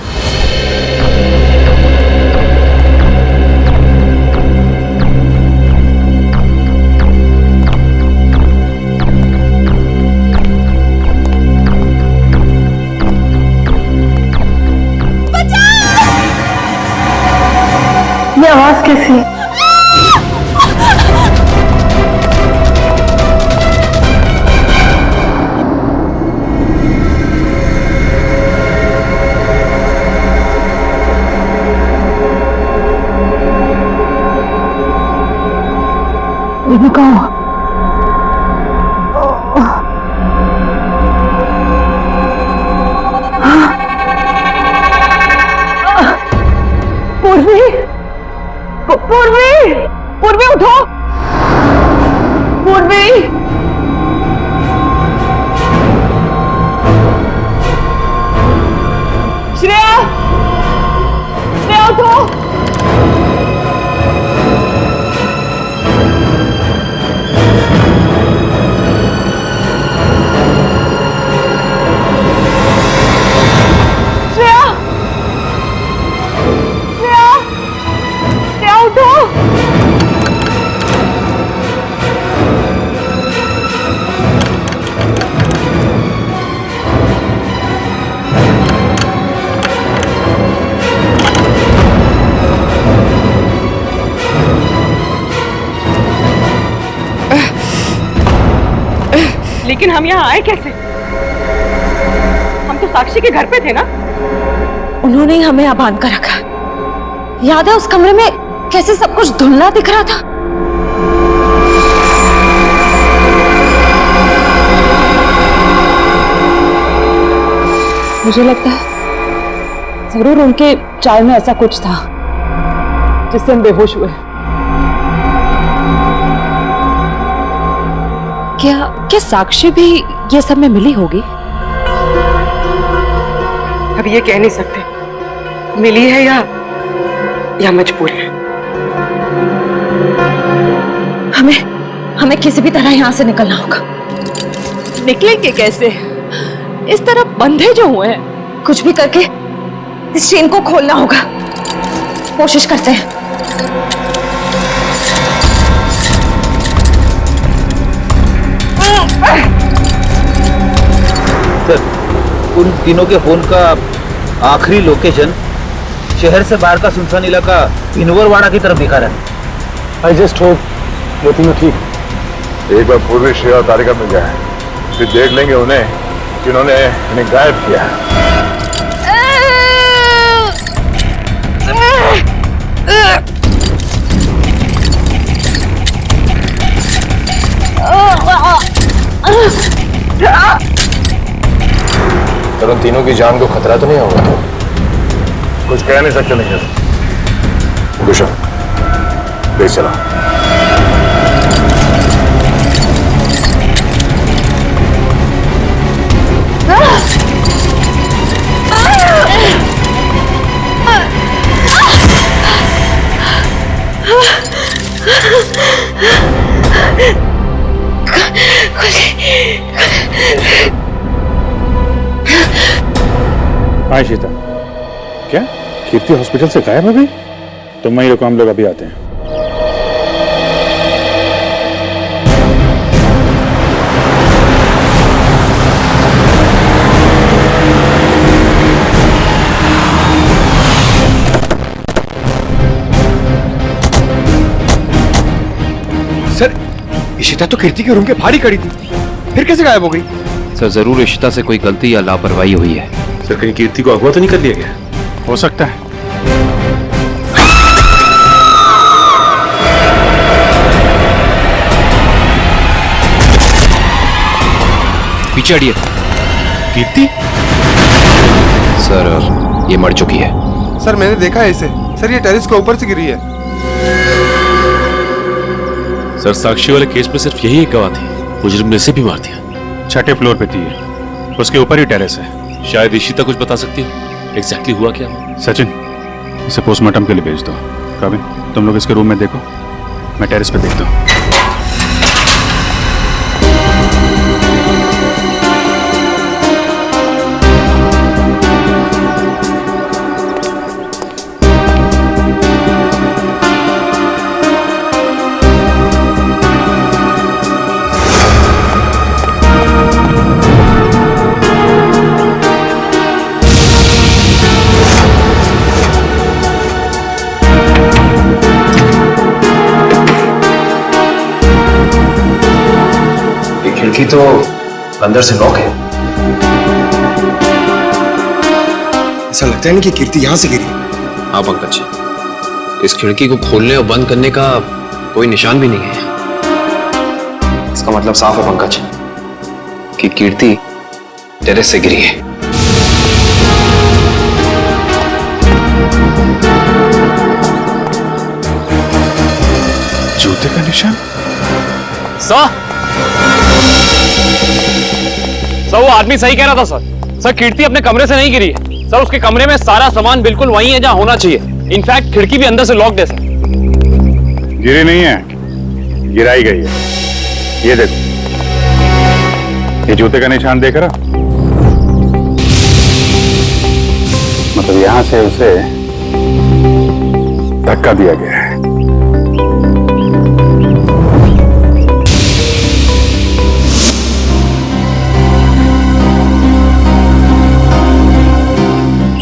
ये आवाज कैसी? कहाँ? पूर्वी, पूर्वी, पूर्वी उठो, पूर्वी। श्रेया, श्रेया उठो। लेकिन हम यहाँ आए कैसे? हम तो साक्षी के घर पे थे ना। उन्होंने ही हमें यहाँ बांध कर रखा। याद है उस कमरे में कैसे सब कुछ धुंधला दिख रहा था? मुझे लगता है जरूर उनके चाय में ऐसा कुछ था जिससे हम बेहोश हुए। क्या साक्षी भी ये सब में मिली होगी? अब ये कह नहीं सकते मिली है या मजबूर है। हमें किसी भी तरह यहाँ से निकलना होगा। निकलेंगे कैसे? इस तरह बंधे जो हुए हैं। कुछ भी करके इस चेन को खोलना होगा। कोशिश करते हैं। सर, उन तीनों के फोन का आखिरी लोकेशन शहर से बाहर का सुनसान इलाका भिनवरवाड़ा की तरफ दिखा रहा है। आई जस्ट होप वो तीनों ठीक। एक बार पूर्वी श्रेया और तारिका मिल जाए, फिर देख लेंगे उन्हें कि उन्होंने इन्हें गायब किया। सर, उन तीनों की जान को खतरा तो नहीं होगा? कुछ कह नहीं सकते। नहीं भूषण, देख चला। हाँ शीता, क्या कीर्ति हॉस्पिटल से गायब हो गई? तुम वहीं रुको, हम लोग अभी आते हैं। सर, इशिता तो कीर्ति के रूम के बाहर ही खड़ी थी, फिर कैसे गायब हो गई? सर, जरूर इशिता से कोई गलती या लापरवाही हुई है। सर, कहीं कीर्ति को अगवा तो नहीं कर लिया गया? हो सकता है। पीछे हटिए। कीर्ति? सर, ये मर चुकी है। सर, मैंने देखा है इसे। सर, ये टेरेस के ऊपर से गिरी है। सर, साक्षी वाले केस में सिर्फ यही एक गवाह थी। मुजरिम ने इसे भी मार दिया। 6ठे फ्लोर पे थी ये। उसके ऊपर ही टेरेस है। शायद इशिता कुछ बता सकती है एग्जैक्टली हुआ क्या। सचिन, इसे पोस्टमार्टम के लिए भेज दो। काबिन, तुम लोग इसके रूम में देखो, मैं टेरेस पे देखता हूँ। खिड़की तो अंदर से लॉक है। ऐसा लगता है नहीं कि कीर्ति यहां से गिरी। हाँ पंकज, इस खिड़की को खोलने और बंद करने का कोई निशान भी नहीं है। इसका मतलब साफ है पंकज कि कीर्ति टेरेस से गिरी है। जूते का निशान? सर, वो आदमी सही कह रहा था सर। सर, कीर्ति अपने कमरे से नहीं गिरी है सर। उसके कमरे में सारा सामान बिल्कुल वही है जहां होना चाहिए। इनफैक्ट खिड़की भी अंदर से लॉक्ड है सर। गिरी नहीं है, गिराई गई है। ये देखो, ये जूते का निशान देख रहा? मतलब यहां से उसे धक्का दिया गया है।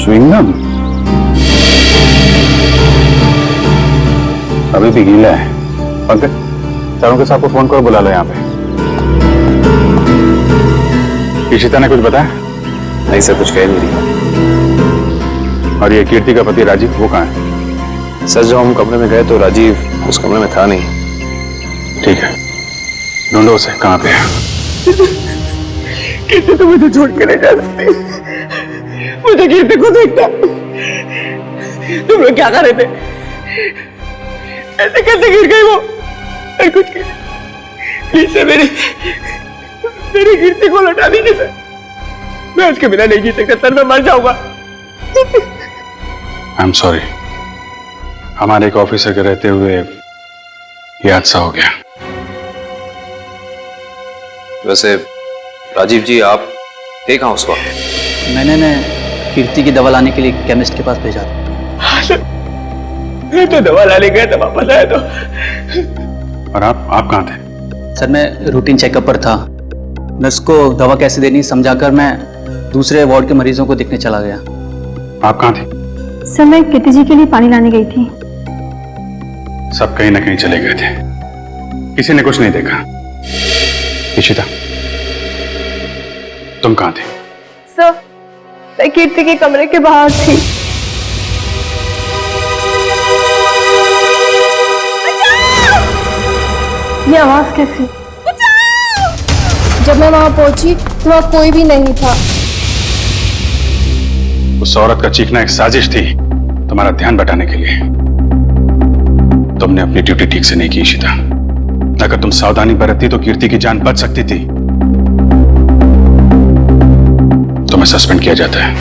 च्युइंगम अभी भी गीला है। पंकज, चारों के साथ को फोन करो, बुला लो यहाँ पे। इशिता ने कुछ बताया? नहीं सर, कुछ कह नहीं रही। और ये कीर्ति का पति राजीव, वो कहाँ है? सर जब हम कमरे में गए तो राजीव उस कमरे में था नहीं। ठीक है, ढूंढो उसे, कहाँ पे है? कीर्ति तो मुझे छोड़ के नहीं जा सकती। मुझे कीर्ति को देखना। तुम लोग क्या कर रहे थे? ऐसे कैसे गिर गई वो? कुछ प्लीज सर, मेरी कीर्ति को लौटा दीजिए सर। मैं उसके बिना नहीं जी सकता सर, मैं मर जाऊंगा। आई एम सॉरी, हमारे एक ऑफिसर के रहते हुए ये हादसा हो गया। वैसे राजीव जी, आप थे कहाँ उस वक्त? मैंने कीर्ति की दवा लाने के लिए केमिस्ट के पास भेजा था। मैं तो दवा लाने गया था, वापस आया तो। और आप कहाँ थे? सर मैं रूटीन चेकअप पर था। नर्स को दवा कैसे देनी समझाकर मैं दूसरे वार्ड के मरीजों को देखने चला गया। आप कहाँ थे? सर मैं कीर्ति जी के लिए पानी लाने गई थी। सब कहीं ना कहीं चले गए थे, किसी ने कुछ नहीं देखा। इशिता, तुम कहाँ थे? सर मैं कीर्ति के कमरे के बाहर थी। ये आवाज कैसी? जब मैं वहां पहुंची तो वहां कोई भी नहीं था। उस औरत का चीखना एक साजिश थी, तुम्हारा ध्यान बटाने के लिए। तुमने अपनी ड्यूटी ठीक से नहीं की इशिता। अगर तुम सावधानी बरतती तो कीर्ति की जान बच सकती थी। तुम्हें सस्पेंड किया जाता है।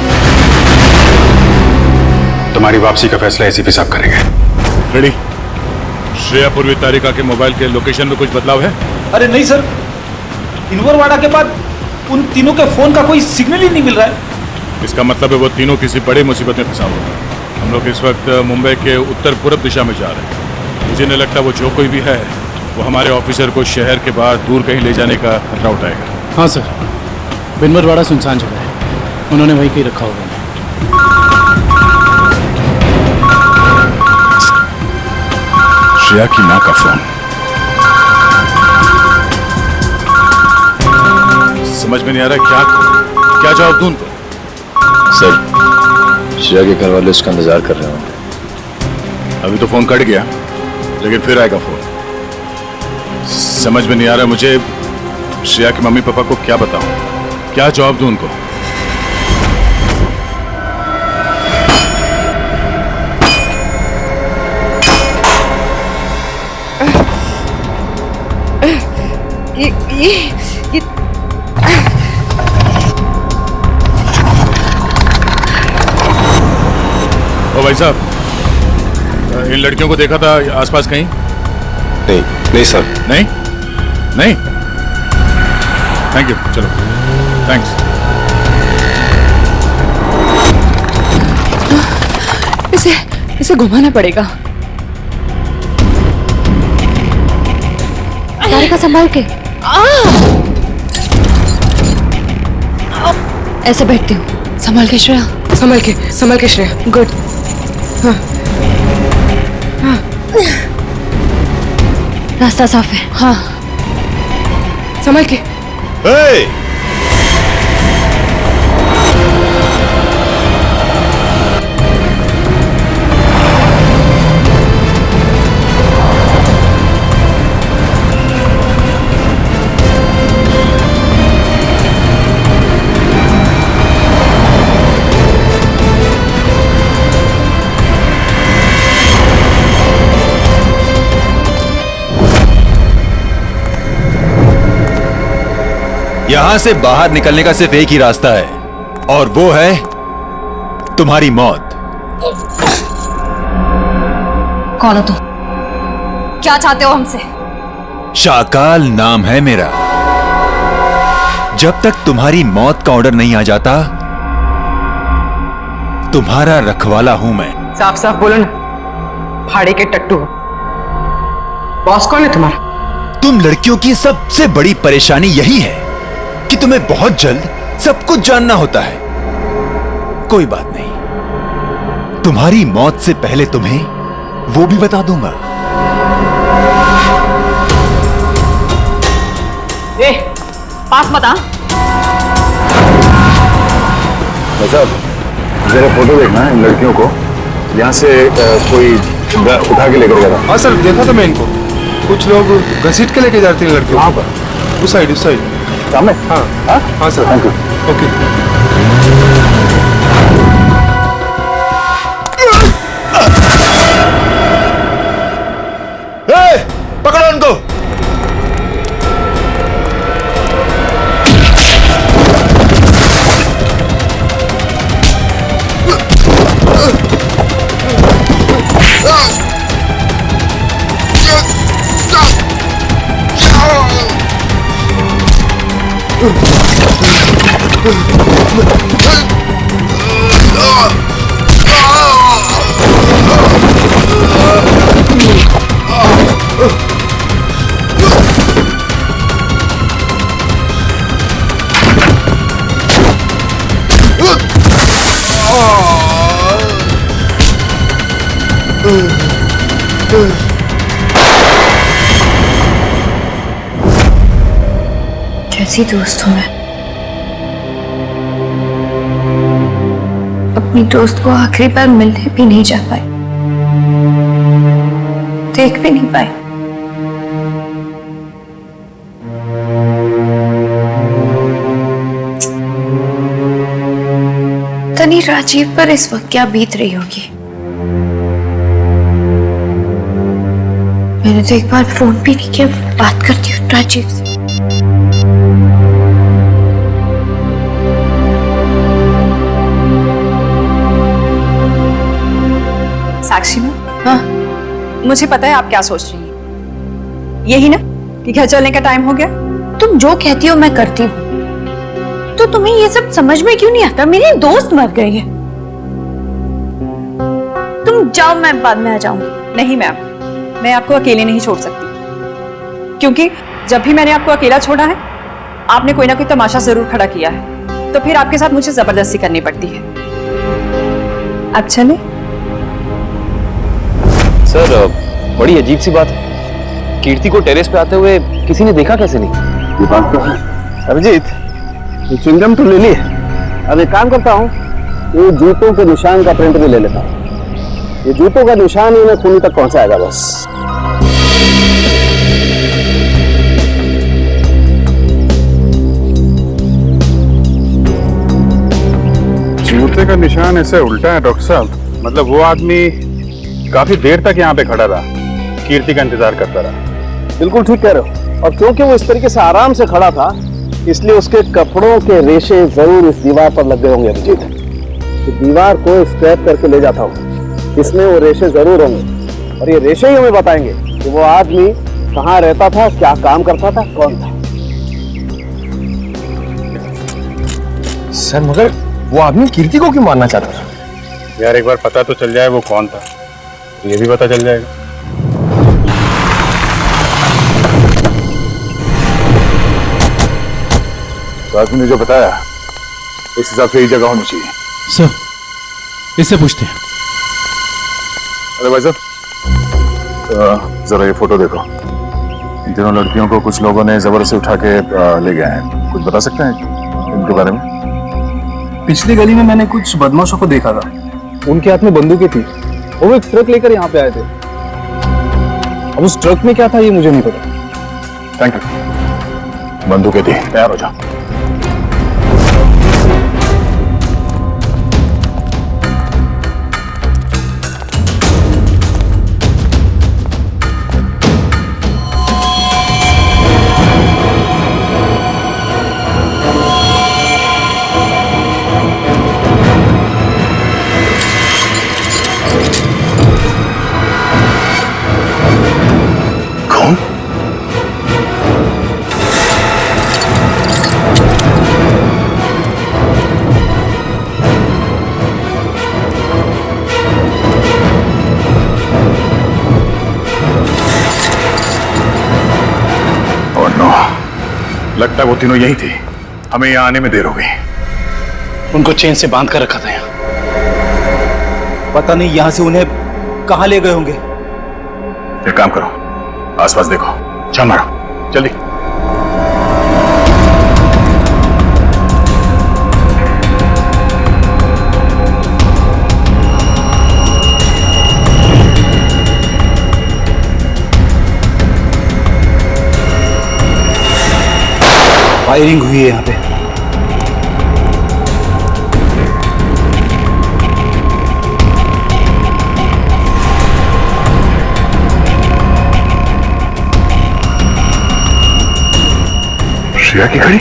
तुम्हारी वापसी का फैसला एसीपी साहब करेंगे। रेडी? श्रेया पूर्वी तारिका के मोबाइल के लोकेशन में कुछ बदलाव है? अरे नहीं सर, इनवरवाड़ा के बाद उन तीनों के फोन का कोई सिग्नल ही नहीं मिल रहा है। इसका मतलब है वो तीनों किसी बड़ी मुसीबत में फंसा हुआ है। हम लोग इस वक्त मुंबई के उत्तर पूर्व दिशा में जा रहे हैं। मुझे नहीं लगता वो जो कोई भी है वो हमारे ऑफिसर को शहर के बाहर दूर कहीं ले जाने का खतरा उठाएगा। हाँ सर, बिनवरवाड़ा सुनसान जगह है, उन्होंने वहीं कहीं रखा होगा। श्रेया की माँ का फोन। समझ में नहीं आ रहा क्या जवाब दूं उनको? सर श्रेया के घर वाले उसका इंतजार कर रहे होंगे। अभी तो फोन कट गया, लेकिन फिर आएगा फोन। समझ में नहीं आ रहा मुझे श्रेया के मम्मी पापा को क्या बताऊं, क्या जवाब दूं उनको? ये ओ भाई साहब, इन लड़कियों को देखा था आसपास कहीं? नहीं सर। नहीं? थैंक यू, चलो थैंक्स। इसे घुमाना पड़ेगा। तारिका संभाल के। ऐसे बैठती हूँ, संभाल के श्रेया। संभल के श्रेया। गुड। हाँ हाँ, रास्ता साफ है। हाँ, संभल के। यहां से बाहर निकलने का सिर्फ एक ही रास्ता है, और वो है तुम्हारी मौत। कौन हो तुम? क्या चाहते हो हमसे? शाकाल नाम है मेरा। जब तक तुम्हारी मौत का ऑर्डर नहीं आ जाता, तुम्हारा रखवाला हूं मैं। साफ साफ बोलो ना, भाड़े के टट्टू। बॉस कौन है तुम्हारा? तुम लड़कियों की सबसे बड़ी परेशानी यही है कि तुम्हें बहुत जल्द सब कुछ जानना होता है। कोई बात नहीं, तुम्हारी मौत से पहले तुम्हें वो भी बता दूंगा। पास मत आ। साहब जरा फोटो देखना इन लड़कियों को, यहाँ से कोई उठा के लेकर गया था। हाँ सर, देखा था मैं इनको, कुछ लोग घसीट के लेके जाते हैं लड़कियों। वहाँ पर उस साइड सामने। हाँ हाँ हाँ सर। Thank you. ओके। पकड़ो उनको। कैसी दोस्त हूं मैं, अपनी दोस्त को आखिरी बार मिलने भी नहीं जा पाई, देख भी नहीं पाई। तनी राजीव पर इस वक्त क्या बीत रही होगी। मैंने तो एक बार फोन भी नहीं किया, बात करती हूँ राजीव से। साक्षी मैम, हाँ मुझे पता है आप क्या सोच रही हैं। यही ना कि घर चलने का टाइम हो गया। तुम जो कहती हो मैं करती हूँ, तो तुम्हें ये सब समझ में क्यों नहीं आता? मेरी दोस्त मर गई है। तुम जाओ, मैं बाद में आ जाऊंगी। नहीं मैम, मैं आपको अकेले नहीं छोड़ सकती, क्योंकि जब भी मैंने आपको अकेला छोड़ा है आपने कोई ना कोई तमाशा जरूर खड़ा किया है, तो फिर आपके साथ मुझे जबरदस्ती करनी पड़ती है। अब चले। सर बड़ी अजीब सी बात है, कीर्ति को टेरेस पे आते हुए किसी ने देखा कैसे नहीं? ये बात तो है। अभिजीत, ये च्युइंगम तो ले ली है, अब एक काम करता हूँ, ये जूतों के निशान का प्रिंट भी ले लेता हूँ। ये जूतों का निशान ही उन्हें खूनी तक पहुंचाएगा बस। जूते का निशान ऐसे उल्टा है डॉक्टर साहब, मतलब वो आदमी काफी देर तक यहाँ पे खड़ा रहा, कीर्ति का इंतजार करता रहा। बिल्कुल ठीक कह रहे हो, और क्योंकि वो इस तरीके से आराम से खड़ा था इसलिए उसके कपड़ों के रेशे जरूर इस दीवार पर लग गए होंगे अभिजीत। तो दीवार को स्क्रैप करके ले जाता हूँ, इसमें वो रेशे जरूर होंगे, और ये रेशे ही हमें बताएंगे कि वो आदमी कहाँ रहता था, क्या काम करता था, कौन था। सर मगर वो आदमी कीर्ति को क्यों मारना चाहता था? यार एक बार पता तो चल जाए वो कौन था, ये भी पता चल जाएगा। तो आदमी ने जो बताया उस हिसाब से ही जगह होनी चाहिए। सर इससे पूछते हैं। अरे भाई साहब जरा ये फोटो देखो, इन तीनों लड़कियों को कुछ लोगों ने जबरदस्ती उठा के ले गए हैं। कुछ बता सकते हैं इनके बारे में? पिछली गली में मैंने कुछ बदमाशों को देखा था, उनके हाथ में बंदूकें थी, वो एक ट्रक लेकर यहाँ पे आए थे। अब उस ट्रक में क्या था ये मुझे नहीं पता। Thank you. बंदूकें थी, तैयार हो जा। लगता है वो तीनों यही थे, हमें यहाँ आने में देर हो गई। उनको चेन से बांध कर रखा था यहाँ। पता नहीं यहाँ से उन्हें कहाँ ले गए होंगे। एक काम करो, आसपास देखो, छान मारो जल्दी। फायरिंग हुई है यहाँ पे। श्रेया की घड़ी।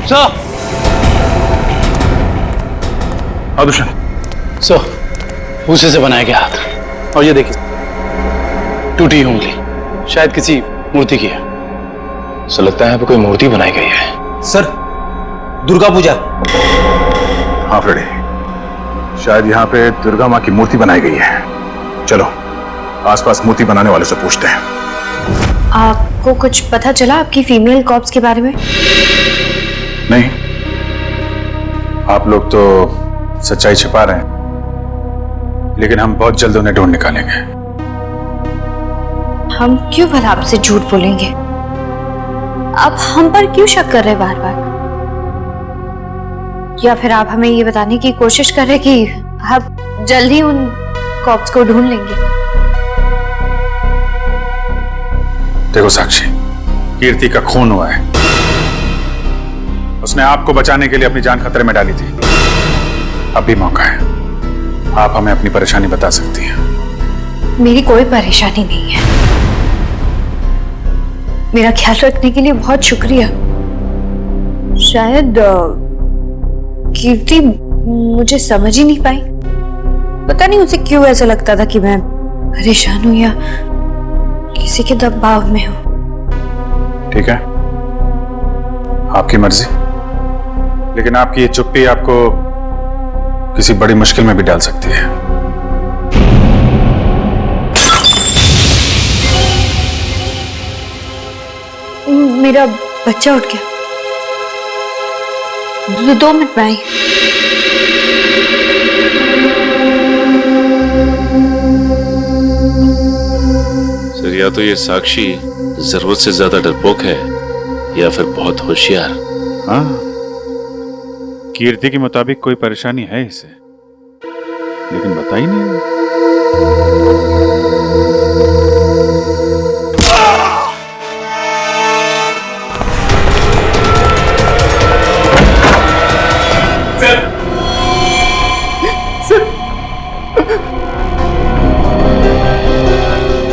सर दुष्यंत। सर, भूसे से बनाया गया हाथ, और ये देखिए टूटी उंगली, शायद किसी मूर्ति की है। सो लगता है यहाँ पे कोई मूर्ति बनाई गई है। सर, दुर्गा पूजा। हाँ फ्रेडी, शायद यहाँ पे दुर्गा माँ की मूर्ति बनाई गई है। चलो आसपास मूर्ति बनाने वाले से पूछते हैं। आपको कुछ पता चला आपकी फीमेल कॉप्स के बारे में? नहीं, आप लोग तो सच्चाई छिपा रहे हैं, लेकिन हम बहुत जल्द उन्हें ढूंढ निकालेंगे। हम क्यों भला आपसे झूठ बोलेंगे? आप हम पर क्यों शक कर रहे हैं बार बार? या फिर आप हमें ये बताने की कोशिश कर रहे हैं कि आप जल्द ही उन कॉप्स को ढूंढ लेंगे? देखो साक्षी, कीर्ति का खून हुआ है। उसने आपको बचाने के लिए अपनी जान खतरे में डाली थी। अब भी मौका है, आप हमें अपनी परेशानी बता सकती हैं। मेरी कोई परेशानी नहीं है। मेरा ख्याल रखने के लिए बहुत शुक्रिया। शायद कीर्ति मुझे समझ ही नहीं पाई। पता नहीं उसे क्यों ऐसा लगता था कि मैं परेशान हूं या किसी के दबाव में हूं। ठीक है, आपकी मर्जी, लेकिन आपकी ये चुप्पी आपको किसी बड़ी मुश्किल में भी डाल सकती है। मेरा बच्चा उठ गया। 2 मिनट में आई। सर, या तो ये साक्षी जरूरत से ज्यादा डरपोक है या फिर बहुत होशियार। हाँ, कीर्ति के मुताबिक कोई परेशानी है इसे, लेकिन बता ही नहीं।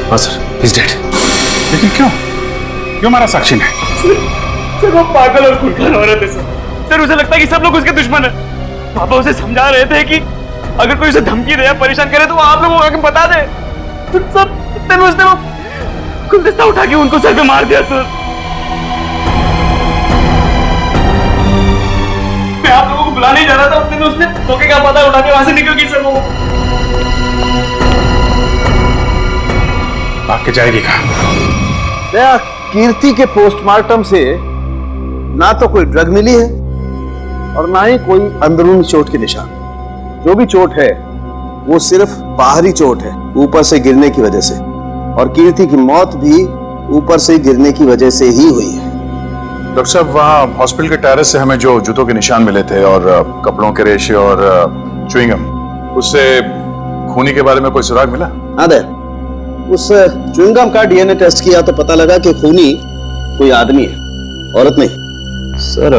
हाँ सर, he's dead। लेकिन क्यों मारा साक्षी ने? सर वो पागल और खूंखार औरत है सर। उसे लगता है कि सब लोग उसके दुश्मन हैं। पापा उसे समझा रहे थे कि अगर कोई उसे धमकी दे या परेशान करे तो वो आप लोगों को आके बता दे। सर इतने में उसने वो गुलदस्ता उठा के उनको सर पे मार दिया सर। मैं आप लोगों को बुलाने ही जा रहा था, उतने में उसने धोखे का पता उठा के वहां से निकल गई सर। वो आके जाएगी कहाँ? कीर्ति के पोस्टमार्टम से ना तो कोई ड्रग मिली है और ना ही कोई अंदरूनी चोट के निशान। जो भी चोट है वो सिर्फ बाहरी चोट है, ऊपर से गिरने की वजह से, और कीर्ति की मौत भी ऊपर से गिरने की वजह से ही हुई है। डॉक्टर साहब, वहाँ हॉस्पिटल के टेरेस से हमें जो जूतों के निशान मिले थे और कपड़ों के रेशे और च्युइंगम, उससे खूनी के बारे में कोई सुराग मिला? हाँ, उस च्युइंगम का डीएनए टेस्ट किया तो पता लगा कि खूनी कोई आदमी है, औरत नहीं। सर,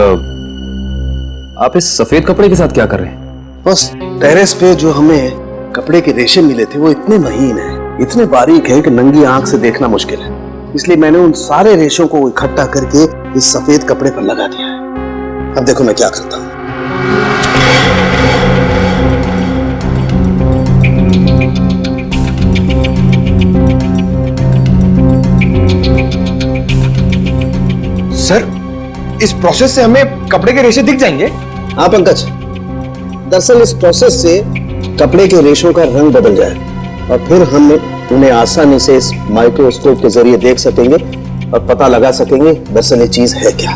आप इस सफेद कपड़े के साथ क्या कर रहे हैं? बस टेरेस पे जो हमें कपड़े के रेशे मिले थे वो इतने महीन हैं, इतने बारीक हैं कि नंगी आंख से देखना मुश्किल है। इसलिए मैंने उन सारे रेशों को इकट्ठा करके इस सफेद कपड़े पर लगा दिया है। अब देखो मैं क्या करता हूँ। सर, इस प्रोसेस से हमें कपड़े के रेशे दिख जाएंगे? हाँ पंकज, दरअसल इस प्रोसेस से कपड़े के रेशों का रंग बदल जाए और फिर हम उन्हें आसानी से इस माइक्रोस्कोप के जरिए देख सकेंगे और पता लगा सकेंगे दरअसल ये चीज है क्या।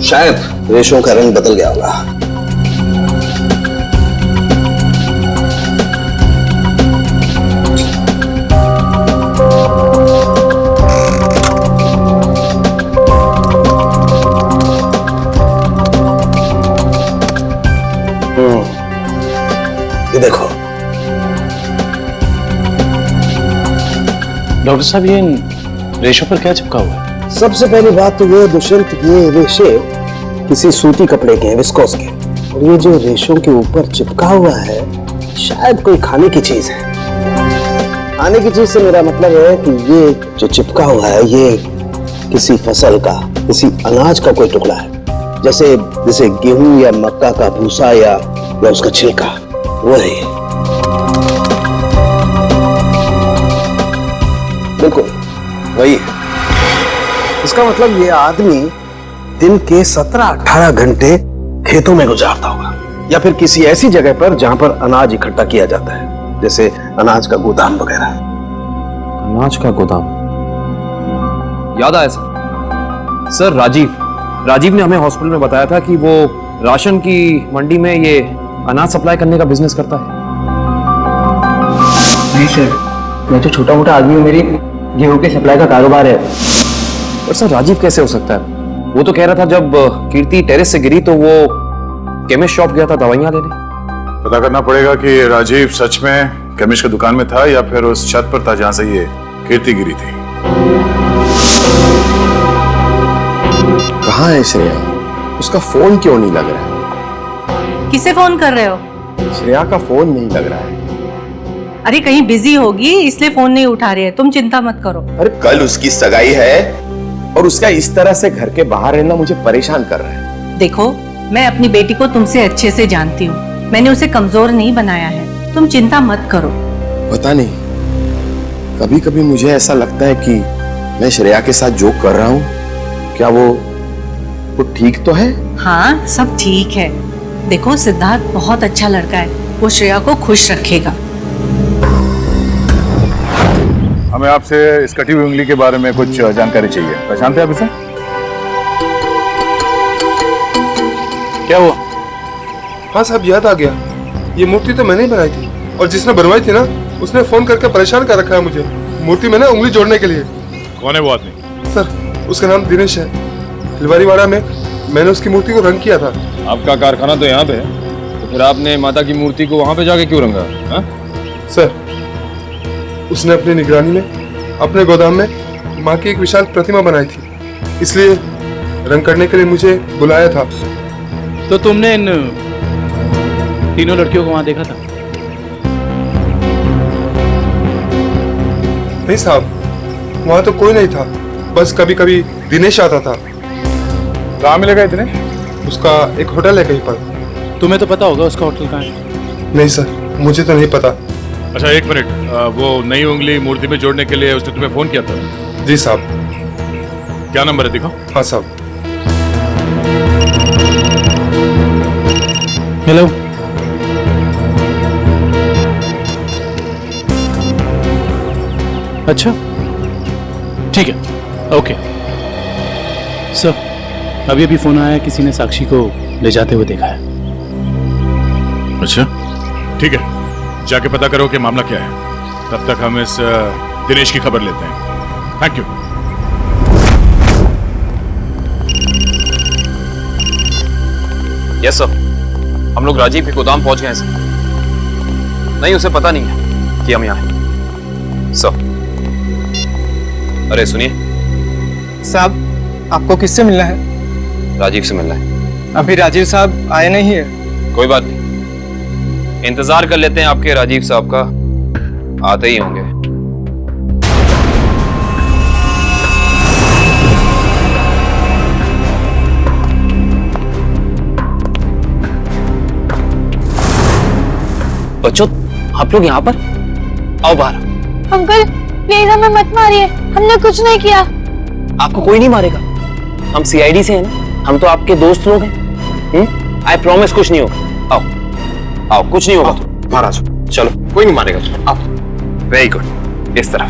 शायद रेशों का रंग बदल गया होगा। डॉक्टर साहब ये इन रेशों पर क्या चिपका हुआ है? सबसे पहली बात तो ये दुष्यंत, ये रेशे किसी सूती कपड़े के हैं, विस्कोस के। और ये जो रेशों के ऊपर चिपका हुआ है शायद कोई खाने की चीज है। खाने की चीज से मेरा मतलब है कि ये जो चिपका हुआ है ये किसी फसल का, किसी अनाज का कोई टुकड़ा है, जैसे गेहूं या मक्का का भूसा या उसका छिलका, वो है ये। बिल्कुल वही है। इसका मतलब ये आदमी दिन के 17-18 घंटे खेतों में गुजारता होगा, या फिर किसी ऐसी जगह पर जहां पर अनाज इकट्ठा किया जाता है, जैसे अनाज का गोदाम वगैरह। अनाज का गोदाम, याद आया सर, राजीव ने हमें हॉस्पिटल में बताया था कि वो राशन की मंडी में ये अनाज सप्लाई करने का बिजनेस करता है। नहीं सर, मैं तो छोटा मोटा आदमी हूँ, मेरी गेहूं के सप्लाई का कारोबार है। और सर राजीव कैसे हो सकता है? वो तो कह रहा था जब कीर्ति टेरेस से गिरी तो वो केमिस्ट शॉप गया था दवाइयां लेने। पता करना पड़ेगा कि राजीव सच में केमिस्ट की दुकान में था या फिर उस छत पर था जहां से ये कीर्ति गिरी थी। कहाँ है श्रेया? उसका फोन क्यों नहीं लग रहा है? किसे फोन कर रहे हो? श्रेया का फोन नहीं लग रहा है। अरे कहीं बिजी होगी इसलिए फोन नहीं उठा रही है, तुम चिंता मत करो। अरे कल उसकी सगाई है और उसका इस तरह से घर के बाहर रहना मुझे परेशान कर रहा है। देखो, मैं अपनी बेटी को तुमसे अच्छे से जानती हूँ, मैंने उसे कमजोर नहीं बनाया है, तुम चिंता मत करो। पता नहीं, कभी कभी मुझे ऐसा लगता है कि मैं श्रेया के साथ जो कर रहा हूँ, क्या वो ठीक तो है? हाँ, सब ठीक है। देखो, सिद्धार्थ बहुत अच्छा लड़का है, वो श्रेया को खुश रखेगा। हमें आपसे इस कटी हुई उंगली के बारे में कुछ जानकारी चाहिए। पहचानते हैं आप इसे? क्या हुआ? हाँ साहब, याद आ गया। ये मूर्ति तो मैंने ही बनाई थी, और जिसने बनवाई थी ना उसने फोन करके परेशान कर रखा है मुझे मूर्ति में ना उंगली जोड़ने के लिए। कौन है वो आदमी? सर, उसका नाम दिनेश है। फुलवारीवाड़ा में मैंने उसकी मूर्ति को रंग किया था। आपका कारखाना तो यहाँ पे है, तो फिर आपने माता की मूर्ति को वहाँ पे जाके क्यों रंगा? सर, उसने अपनी निगरानी में अपने गोदाम में माँ की एक विशाल प्रतिमा बनाई थी, इसलिए रंग करने के लिए मुझे बुलाया था। तो तुमने इन तीनों लड़कियों को वहां देखा था? नहीं साहब, वहां तो कोई नहीं था, बस कभी कभी दिनेश आता था। कहाँ मिलेगा दिनेश? उसका एक होटल है कहीं पर। तुम्हें तो पता होगा उसका होटल कहाँ है? नहीं सर, मुझे तो नहीं पता। अच्छा एक मिनट, वो नई उंगली मूर्ति में जोड़ने के लिए उसने तुम्हें फोन किया था? जी साहब। क्या नंबर है दिखाओ। हाँ साहब। हेलो, अच्छा ठीक है, ओके सर। अभी अभी फोन आया, किसी ने साक्षी को ले जाते हुए देखा है। अच्छा ठीक है, जाके पता करो कि मामला क्या है। तब तक हम इस दिनेश की खबर लेते हैं। Thank you. यस सर, हम लोग राजीव के गोदाम पहुंच गए हैं सर। नहीं, उसे पता नहीं है कि हम यहाँ हैं सर। अरे सुनिए साहब, आपको किससे मिलना है? राजीव से मिलना है। अभी राजीव साहब आए नहीं है। कोई बात नहीं, इंतजार कर लेते हैं आपके राजीव साहब का, आते ही होंगे। बच्चों, आप लोग यहाँ पर आओ बाहर। अंकल प्लीज हमें मत मारिए, हमने कुछ नहीं किया। आपको कोई नहीं मारेगा, हम सीआईडी से हैं ना, हम तो आपके दोस्त लोग हैं। आई प्रॉमिस कुछ नहीं होगा। आओ आओ, कुछ नहीं होगा। महाराज चलो, कोई नहीं मारेगा। आओ, वेरी गुड, इस तरफ।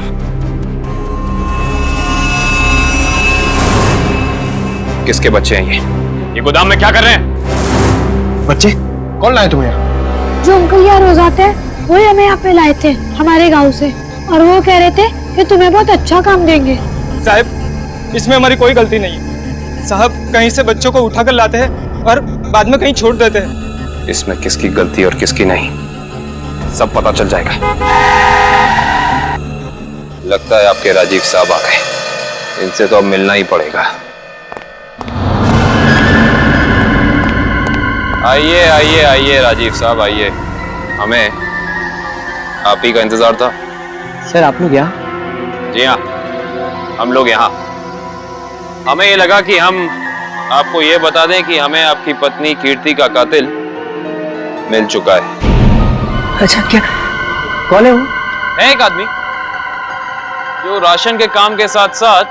किसके बच्चे हैं ये गोदाम में क्या कर रहे हैं? बच्चे कौन लाए तुम्हें यहाँ? जो अंकल यहाँ रोज आते हैं वही हमें यहाँ पे लाए थे हमारे गांव से, और वो कह रहे थे कि तुम्हें बहुत अच्छा काम देंगे। साहब, इसमें हमारी कोई गलती नहीं है। साहब कहीं से बच्चों को उठा कर लाते हैं और बाद में कहीं छोड़ देते हैं। इसमें किसकी गलती और किसकी नहीं, सब पता चल जाएगा। लगता है आपके राजीव साहब आ गए। इनसे तो अब मिलना ही पड़ेगा। आइए आइए आइए राजीव साहब आइए। हमें आप ही का इंतजार था। सर आप लोग यहाँ? जी हाँ, हम लोग यहाँ। हमें ये लगा कि हम आपको ये बता दें कि हमें आपकी पत्नी कीर्ति का कातिल मिल चुका है। अच्छा, क्या कौन है वो? है एक आदमी जो राशन के काम के साथ साथ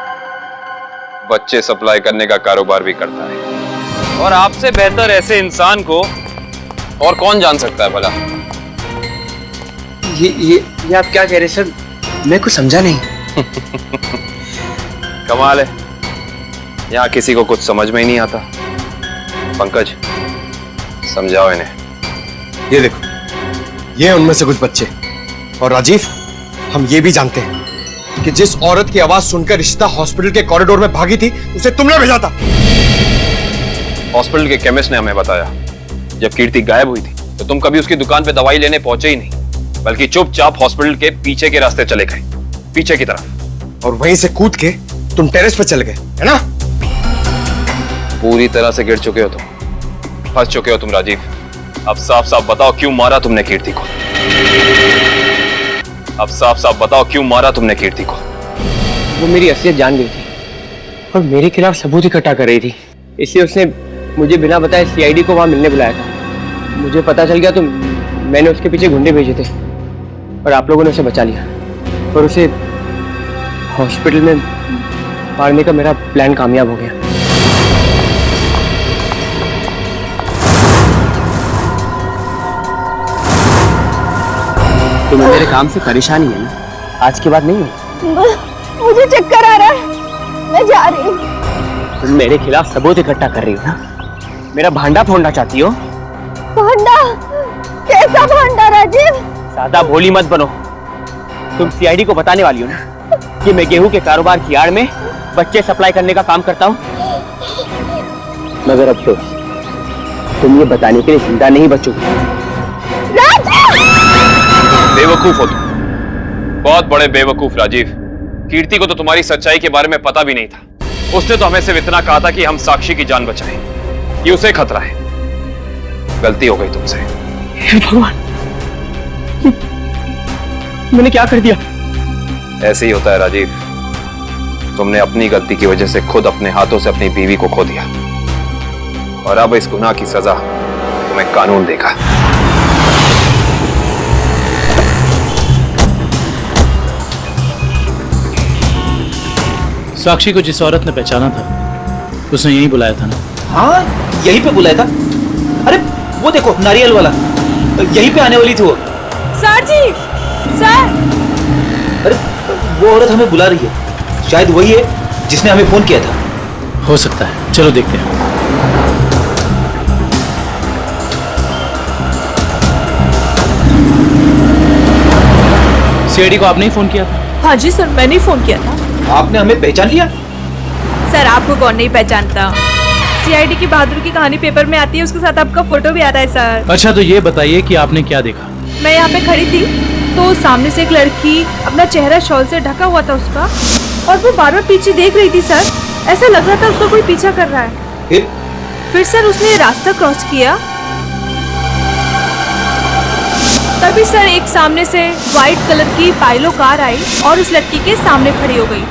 बच्चे सप्लाई करने का कारोबार भी करता है। और आपसे बेहतर ऐसे इंसान को और कौन जान सकता है भला? ये आप क्या कह रहे हैं सर? मैं कुछ समझा नहीं। कमाल है, यहाँ किसी को कुछ समझ में ही नहीं आता। पंकज, समझाओ इन्हें। ये देखो, ये हैं उनमें से कुछ बच्चे। और राजीव, हम ये भी जानते हैं कि जिस औरत की आवाज सुनकर रिश्ता हॉस्पिटल के कॉरिडोर में भागी थी, उसे तुमने भेजा था। हॉस्पिटल के केमिस्ट ने हमें बताया, जब कीर्ति गायब हुई थी तो तुम कभी उसकी दुकान पे दवाई लेने पहुंचे ही नहीं, बल्कि चुपचाप हॉस्पिटल के पीछे के रास्ते चले गए, पीछे की तरफ। और वहीं से कूद के तुम टेरेस पर चले गए, है ना? पूरी तरह से गिर चुके हो तुम, फंस चुके हो तुम राजीव। अब साफ साफ बताओ क्यों मारा तुमने कीर्ति को? अब साफ साफ बताओ क्यों मारा तुमने कीर्ति को? वो मेरी असलियत जान गई थी और मेरे खिलाफ सबूत इकट्ठा कर रही थी, इसलिए उसने मुझे बिना बताए सीआईडी को वहां मिलने बुलाया था। मुझे पता चल गया तो मैंने उसके पीछे गुंडे भेजे थे और आप लोगों ने उसे बचा लिया। और उसे हॉस्पिटल में मारने का मेरा प्लान कामयाब हो गया। तुम्हें मेरे काम से परेशानी है ना? आज के बाद नहीं है? मुझे चक्कर आ रहा है, मैं जा रही हूँ। तुम मेरे खिलाफ सबूत इकट्ठा कर रही हो ना? मेरा भांडा फोड़ना चाहती हो? भांडा? कैसा भांडा राजीव? ज्यादा भोली मत बनो। तुम सीआईडी को बताने वाली हो ना कि मैं गेहूं के कारोबार की आड़ में बच्चे सप्लाई करने का काम करता हूँ? मगर अफसोस, तुम ये बताने के लिए जिंदा नहीं बचोगे। बेवकूफ हो तुम, बहुत बड़े बेवकूफ राजीव। कीर्ति को तो तुम्हारी सच्चाई के बारे में पता भी नहीं था। उसने तो हमें सिर्फ इतना कहा था कि हम साक्षी की जान बचाएं, ये उसे खतरा है। गलती हो गई तुमसे। हे भगवान, मैंने क्या कर दिया? ऐसे ही होता है राजीव। तुमने अपनी गलती की वजह से खुद अपने हाथों से अपनी बीवी को खो दिया, और अब इस गुनाह की सजा तुम्हें कानून देगा। साक्षी को जिस औरत ने पहचाना था उसने यहीं बुलाया था ना? हाँ, यहीं पे बुलाया था। अरे वो देखो, नारियल वाला, यहीं पे आने वाली थी वो। सर जी, सर। अरे वो औरत हमें बुला रही है, शायद वही है जिसने हमें फोन किया था। हो सकता है, चलो देखते हैं। सीआईडी को आपने ही फोन किया था? हाँ जी सर, मैंने ही फोन किया था। आपने हमें पहचान लिया? सर आपको कौन नहीं पहचानता? सीआईडी की बहादुर की कहानी पेपर में आती है, उसके साथ आपका फोटो भी आता है सर। अच्छा, तो ये बताइए कि आपने क्या देखा? मैं यहाँ पे खड़ी थी तो सामने से एक लड़की, अपना चेहरा शॉल से ढका हुआ था उसका, और वो बार बार पीछे देख रही थी सर। ऐसा लग रहा था उसको कोई पीछा कर रहा है। फिर सर उसने रास्ता क्रॉस किया, तभी सर एक सामने से व्हाइट कलर की पाइलो कार आई और उस लड़की के सामने खड़ी हो गई।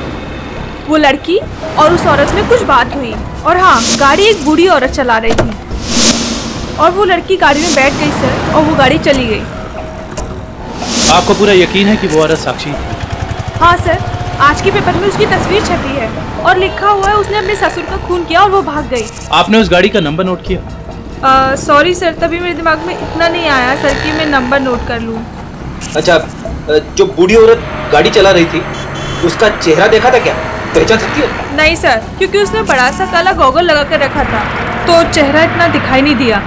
वो लड़की और उस औरत में कुछ बात हुई, और हाँ, गाड़ी एक बूढ़ी औरत चला रही थी, और वो लड़की गाड़ी में बैठ गई सर, और वो गाड़ी चली गई। आपको पूरा यकीन है कि वो औरत साक्षी? हाँ सर, आज के पेपर में उसकी तस्वीर छपी है और लिखा हुआ है उसने अपने ससुर का खून किया और वो भाग गई। आपने उस गाड़ी का नंबर नोट किया? सॉरी सर, तभी मेरे दिमाग में इतना नहीं आया सर कि मैं नंबर नोट कर लूँ। अच्छा, जो बूढ़ी औरत गाड़ी चला रही थी उसका चेहरा देखा था क्या? पहचान सकती हो? नहीं सर, क्योंकि उसने बड़ा सा काला गॉगल लगा कर रखा था तो चेहरा इतना दिखाई नहीं दिया।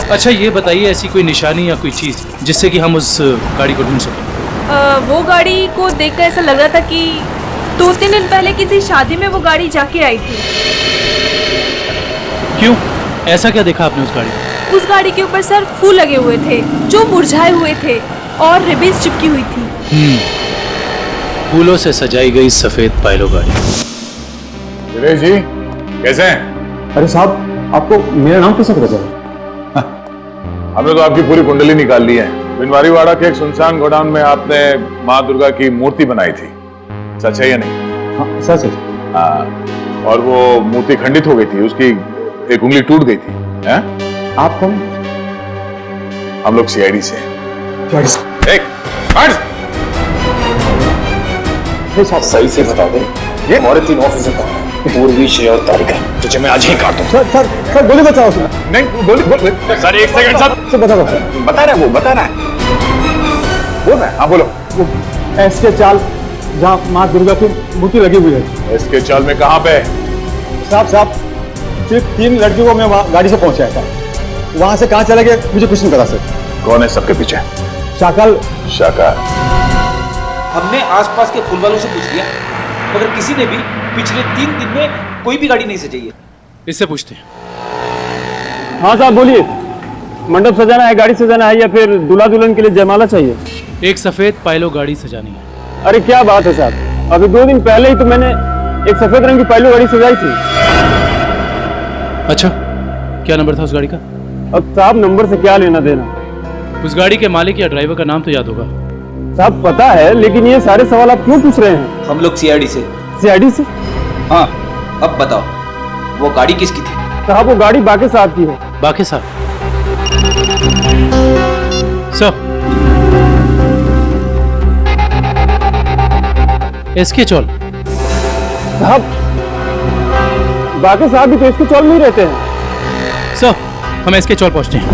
अच्छा, ये बताइए ऐसी कोई निशानी या कोई चीज जिससे कि हम उस गाड़ी को ढूंढ सकें? वो गाड़ी को देखकर ऐसा लग रहा था कि 2-3 दिन पहले किसी शादी में वो गाड़ी जाके आई थी। क्यों? ऐसा क्या देखा आपने उस गाड़ी में? उस गाड़ी के ऊपर सर फूल लगे हुए थे जो मुरझाए हुए थे और रिबन्स चिपकी हुई थी। फूलों से सजाई गई सफेद पायलो गाड़ी। दिनेश जी कैसे हैं? अरे साहब, आपको मेरा नाम कैसे पता चला? हमने तो आपकी पूरी कुंडली निकाल ली है। बिनवारीवाड़ा के एक सुनसान गोडाउन में आपने माँ दुर्गा की मूर्ति बनाई थी, सच है या नहीं? हाँ सच है। हाँ, और वो मूर्ति खंडित हो गई थी, उसकी एक उंगली टूट गई थी। हैं? आप कौन? हम लोग सीआईडी से हैं। साहब सही से बता दें, ये हमारे 3 ऑफिसर का पूर्वी, श्रेया और तारिका, तुझे मैं आज ही काट दूं। सर गोली बचाओ। नहीं गोली सर, एक सेकंड सर। बता रहा है, वो बता रहा है। बोल रहा है, हाँ बोलो। एसके चाल जहाँ माँ दुर्गा की मूर्ति लगी हुई है। एसके चाल में कहाँ पे? साहब सिर्फ 3 लड़कियों को मैं वहाँ गाड़ी से पहुंचाया था, वहां से कहाँ चला गया मुझे कुछ नहीं पता सर। कौन है सबके पीछे? शाका। हमने आसपास के फूल वालों से पूछ लिया, मगर किसी ने भी पिछले 3 दिन में कोई भी गाड़ी नहीं सजाई है। इससे पूछते हैं। हाँ साहब बोलिए, मंडप सजाना है, गाड़ी सजाना है, या फिर दूल्हा दुल्हन के लिए जयमाला चाहिए? एक सफेद पायलो गाड़ी सजानी है। अरे क्या बात है साहब, अभी 2 दिन पहले ही तो मैंने एक सफेद रंग की पायलो गाड़ी सजाई थी। अच्छा, क्या नंबर था उस गाड़ी का? अब साहब नंबर से क्या लेना देना? उस गाड़ी के मालिक या ड्राइवर का नाम तो याद होगा? साहब पता है, लेकिन ये सारे सवाल आप क्यों पूछ रहे हैं? हम लोग सीआईडी से। सीआईडी से? हाँ, अब बताओ वो गाड़ी किसकी थी? साहब वो गाड़ी बाके साहब की है। बाके साहब? सर, एसके चौल। साहब बाके साहब भी तो इसके चौल में ही रहते हैं। सर, हम एसके चौल पहुंचते हैं।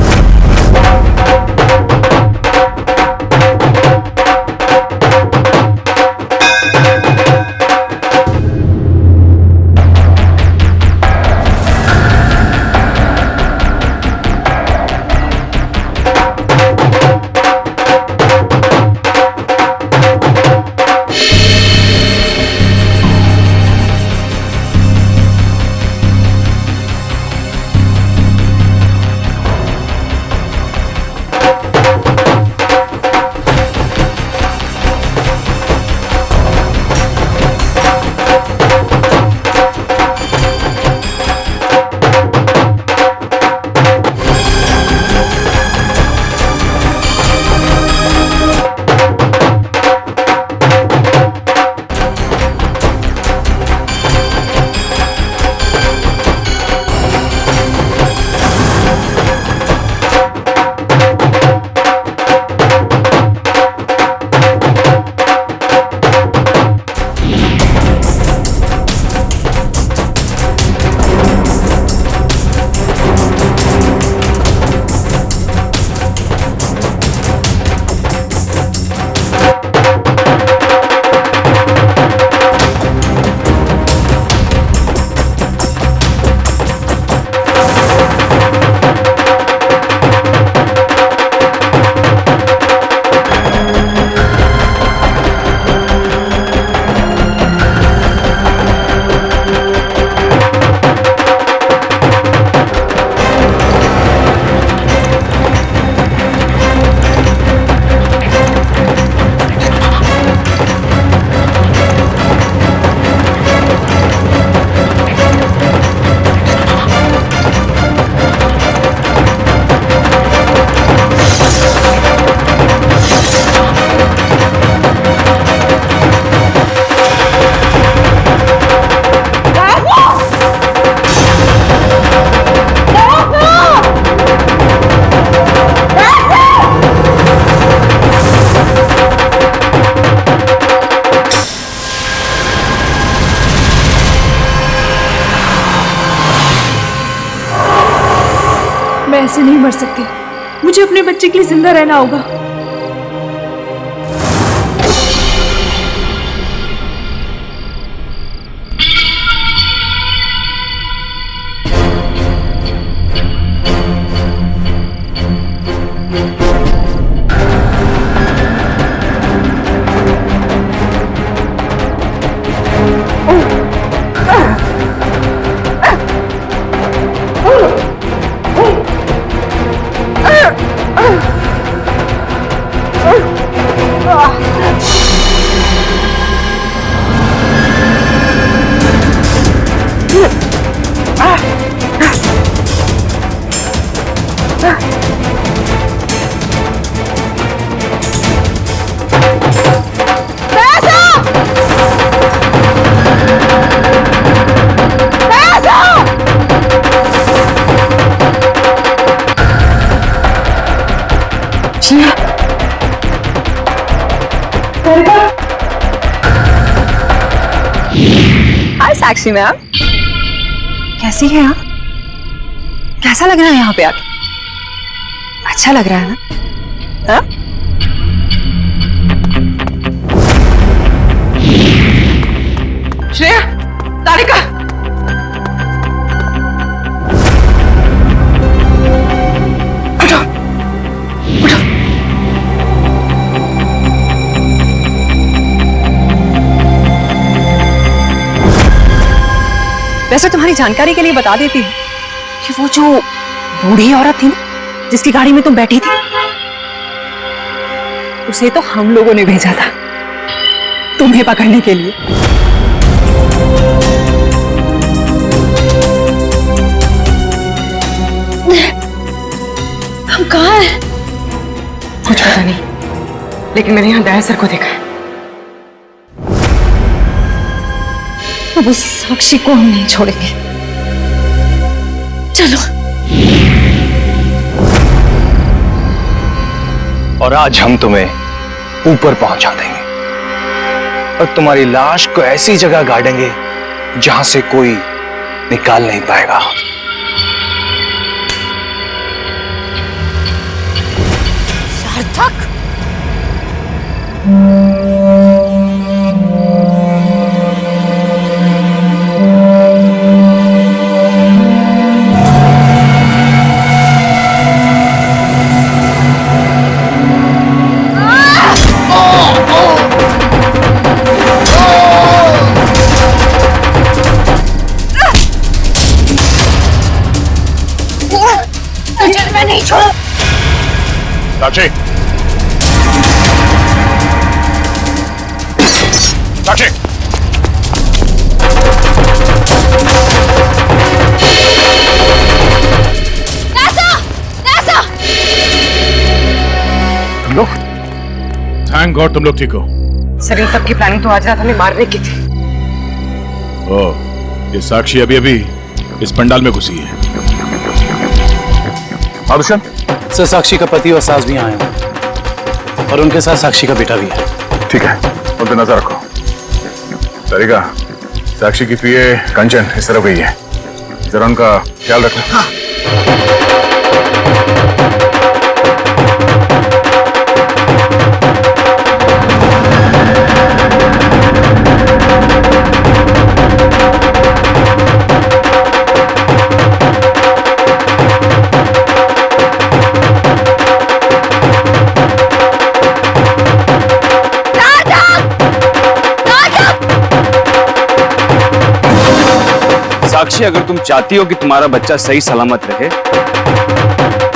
मैं ऐसे नहीं मर सकती, मुझे अपने बच्चे के लिए जिंदा रहना होगा। हाय साक्षी मैम, कैसी हैं आप? कैसा लग रहा है यहाँ पे आके? अच्छा लग रहा है ना? हाँ? श्रेया, तारिका, उठो, उठो। वैसे तुम्हारी जानकारी के लिए बता देती हूँ कि वो जो बूढ़ी औरत थी ना जिसकी गाड़ी में तुम बैठी थी, उसे तो हम लोगों ने भेजा था तुम्हें पकड़ने के लिए। हम कहाँ हैं? कुछ पता नहीं, लेकिन मैंने यहाँ दया सर को देखा है। अब उस साक्षी को हम नहीं छोड़ेंगे। चलो। और आज हम तुम्हें ऊपर पहुंचा देंगे और तुम्हारी लाश को ऐसी जगह गाड़ेंगे जहां से कोई निकाल नहीं पाएगा। सार्थक, मैं नहीं छोड़। साक्षी, साक्षी, तुम लोग? थैंक गॉड तुम लोग ठीक हो। सर, इन सब की प्लानिंग तो आज रात हमें मारने की थी। ओह, ये साक्षी अभी अभी इस पंडाल में घुसी है। आभूषण? सर, साक्षी का पति और सास भी आए हैं और उनके साथ साक्षी का बेटा भी है। ठीक है, उन पे नजर रखो। तारिका, साक्षी की पीए कंचन इस तरफ गई है, जरा उनका ख्याल रखना। हाँ। साक्षी, अगर तुम चाहती हो कि तुम्हारा बच्चा सही सलामत रहे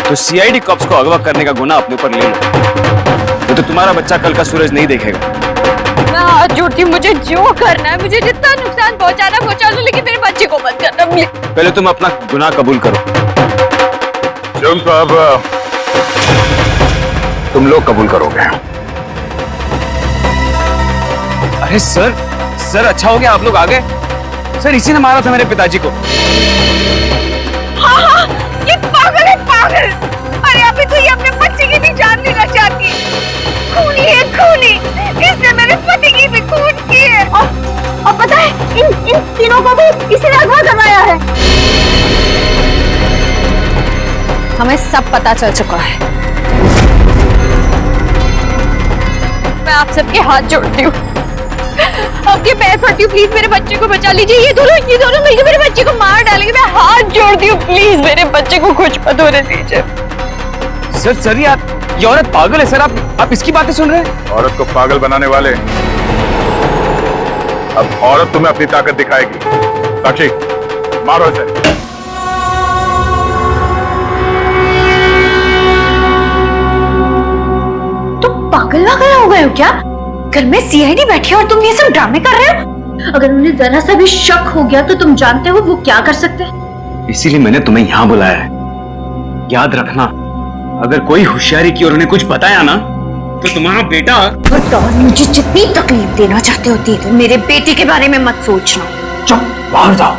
तो सीआईडी कॉप्स को अगवा करने का गुनाह अपने ऊपर ले लो, तो तुम्हारा बच्चा कल का सूरज नहीं देखेगा। मैं हाथ जोड़ती हूँ, मुझे जो करना है, मुझे जितना नुकसान पहुंचाना पहुंचा लो, लेकिन मेरे बच्चे को मत करना प्लीज। पहले तुम अपना गुनाह कबूल करो। तो अब तुम लोग कबूल करोगे। अरे सर, अच्छा हो गया आप लोग आ गए। सर, इसी ने मारा था मेरे पिताजी को। हाँ, ये पागल है, पागल। अरे अभी तो ये अपने बच्चे की भी जान लेना चाहती है। खूनी है, खूनी। इसने मेरे पति की भी खून की है। और पता है, इन तीनों को भी इसी ने अगवा करवाया है। हमें सब पता चल चुका है। मैं आप सबके हाथ जोड़ती हूँ, आपके पैर पड़ती हूँ, प्लीज मेरे बच्चे को बचा लीजिए। ये दोनों मिलकर मेरे बच्चे को मार डालेंगे। मैं हाथ जोड़ती हूँ, प्लीज मेरे बच्चे को कुछ मत होने दीजिए। सर, ये औरत पागल है सर। आप इसकी बातें सुन रहे हैं? औरत को पागल बनाने वाले, अब औरत तुम्हें अपनी ताकत दिखाएगी। साक्षी, मारो इसे। तुम पागल हो गए हो क्या? घर में सीआईडी बैठी है और तुम ये सब ड्रामे कर रहे हो? अगर उन्हें जरा सा भी शक हो गया तो तुम जानते हो वो क्या कर सकते हैं। इसीलिए मैंने तुम्हें यहाँ बुलाया है। याद रखना, अगर कोई होशियारी की और उन्हें कुछ बताया ना तो तुम्हारा बेटा। और मुझे जितनी तकलीफ देना चाहते होती है तो मेरे बेटे के बारे में मत सोचना। चुप, बाहर जाओ,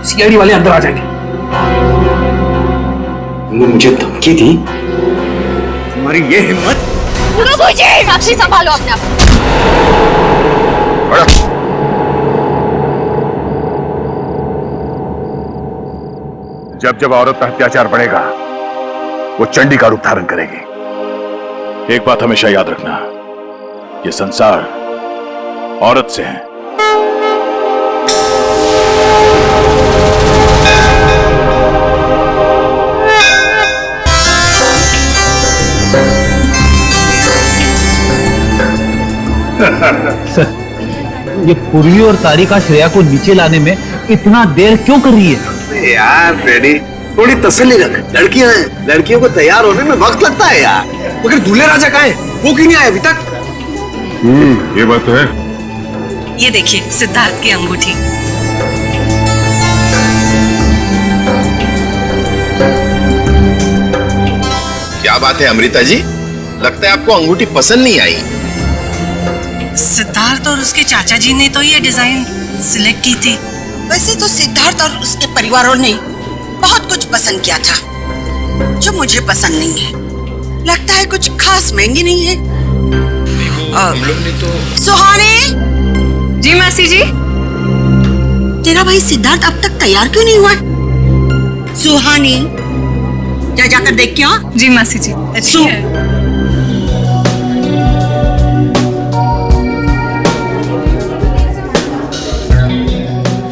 सीआईडी वाले अंदर आ जाएंगे। तुमने मुझे धमकी दी? तुम्हारी ये हिम्मत? मुझे साक्षी संभालो अपने आप। जब जब औरत पर अत्याचार बढ़ेगा वो चंडी का रूप धारण करेगी। एक बात हमेशा याद रखना, ये संसार औरत से है। सर, ये पूर्वी और तारिका श्रेया को नीचे लाने में इतना देर क्यों कर रही है? यार फ्रेडी, थोड़ी तसल्ली रख। लड़कियां हैं, लड़कियों को तैयार होने में वक्त लगता है यार। मगर दूल्हे राजा कहाँ है? वो क्यों नहीं आया अभी तक? ये बात तो है। ये देखिए सिद्धार्थ की अंगूठी। क्या बात है अमृता जी, लगता है आपको अंगूठी पसंद नहीं आई। सिद्धार्थ और उसके चाचा जी ने तो ये डिजाइन सिलेक्ट की थी। वैसे तो सिद्धार्थ और उसके परिवारों ने बहुत कुछ पसंद किया था जो मुझे पसंद नहीं है। लगता है कुछ खास महंगी नहीं है। हम लोग ने तो सुहानी जी मासी जी। तेरा भाई सिद्धार्थ अब तक तैयार क्यों नहीं हुआ? सुहानी जा जाकर देख क्या? जी मासी जी।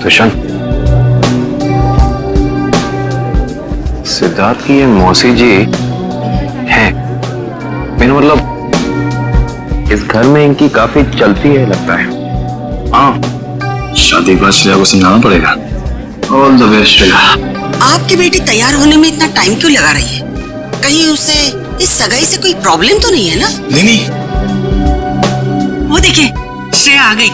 तुषार, सिद्धार्थ की ये मौसी जी हैं। मैंने मतलब इस घर में इनकी काफी चलती है लगता है। हाँ, शादी के बाद श्रेया को समझाना पड़ेगा। All the best Shreya. आपकी बेटी तैयार होने में इतना टाइम क्यों लगा रही है? कहीं उसे इस सगाई से कोई प्रॉब्लम तो नहीं है ना? नहीं। वो देखिए श्रेया आ गई।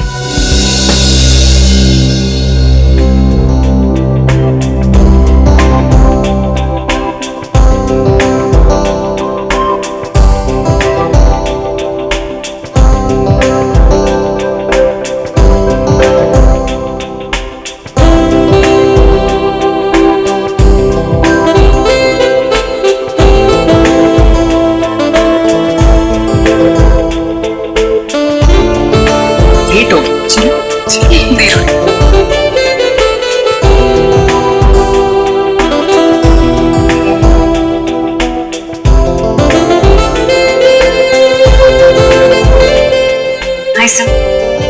Hi sir.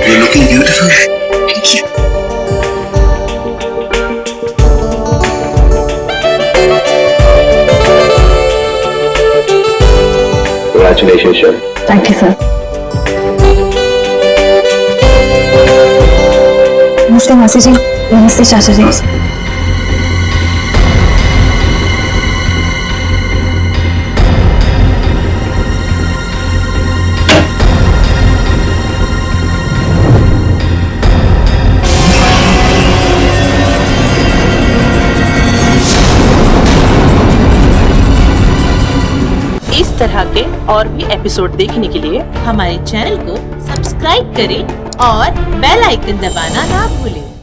You're looking beautiful. Thank you. Congratulations, sir. Thank you sir. नमस्ते मासी जी। नमस्ते चाचा जी। इस तरह के और भी एपिसोड देखने के लिए हमारे चैनल को सब्सक्राइब करें और बेल आइकन दबाना ना भूलें।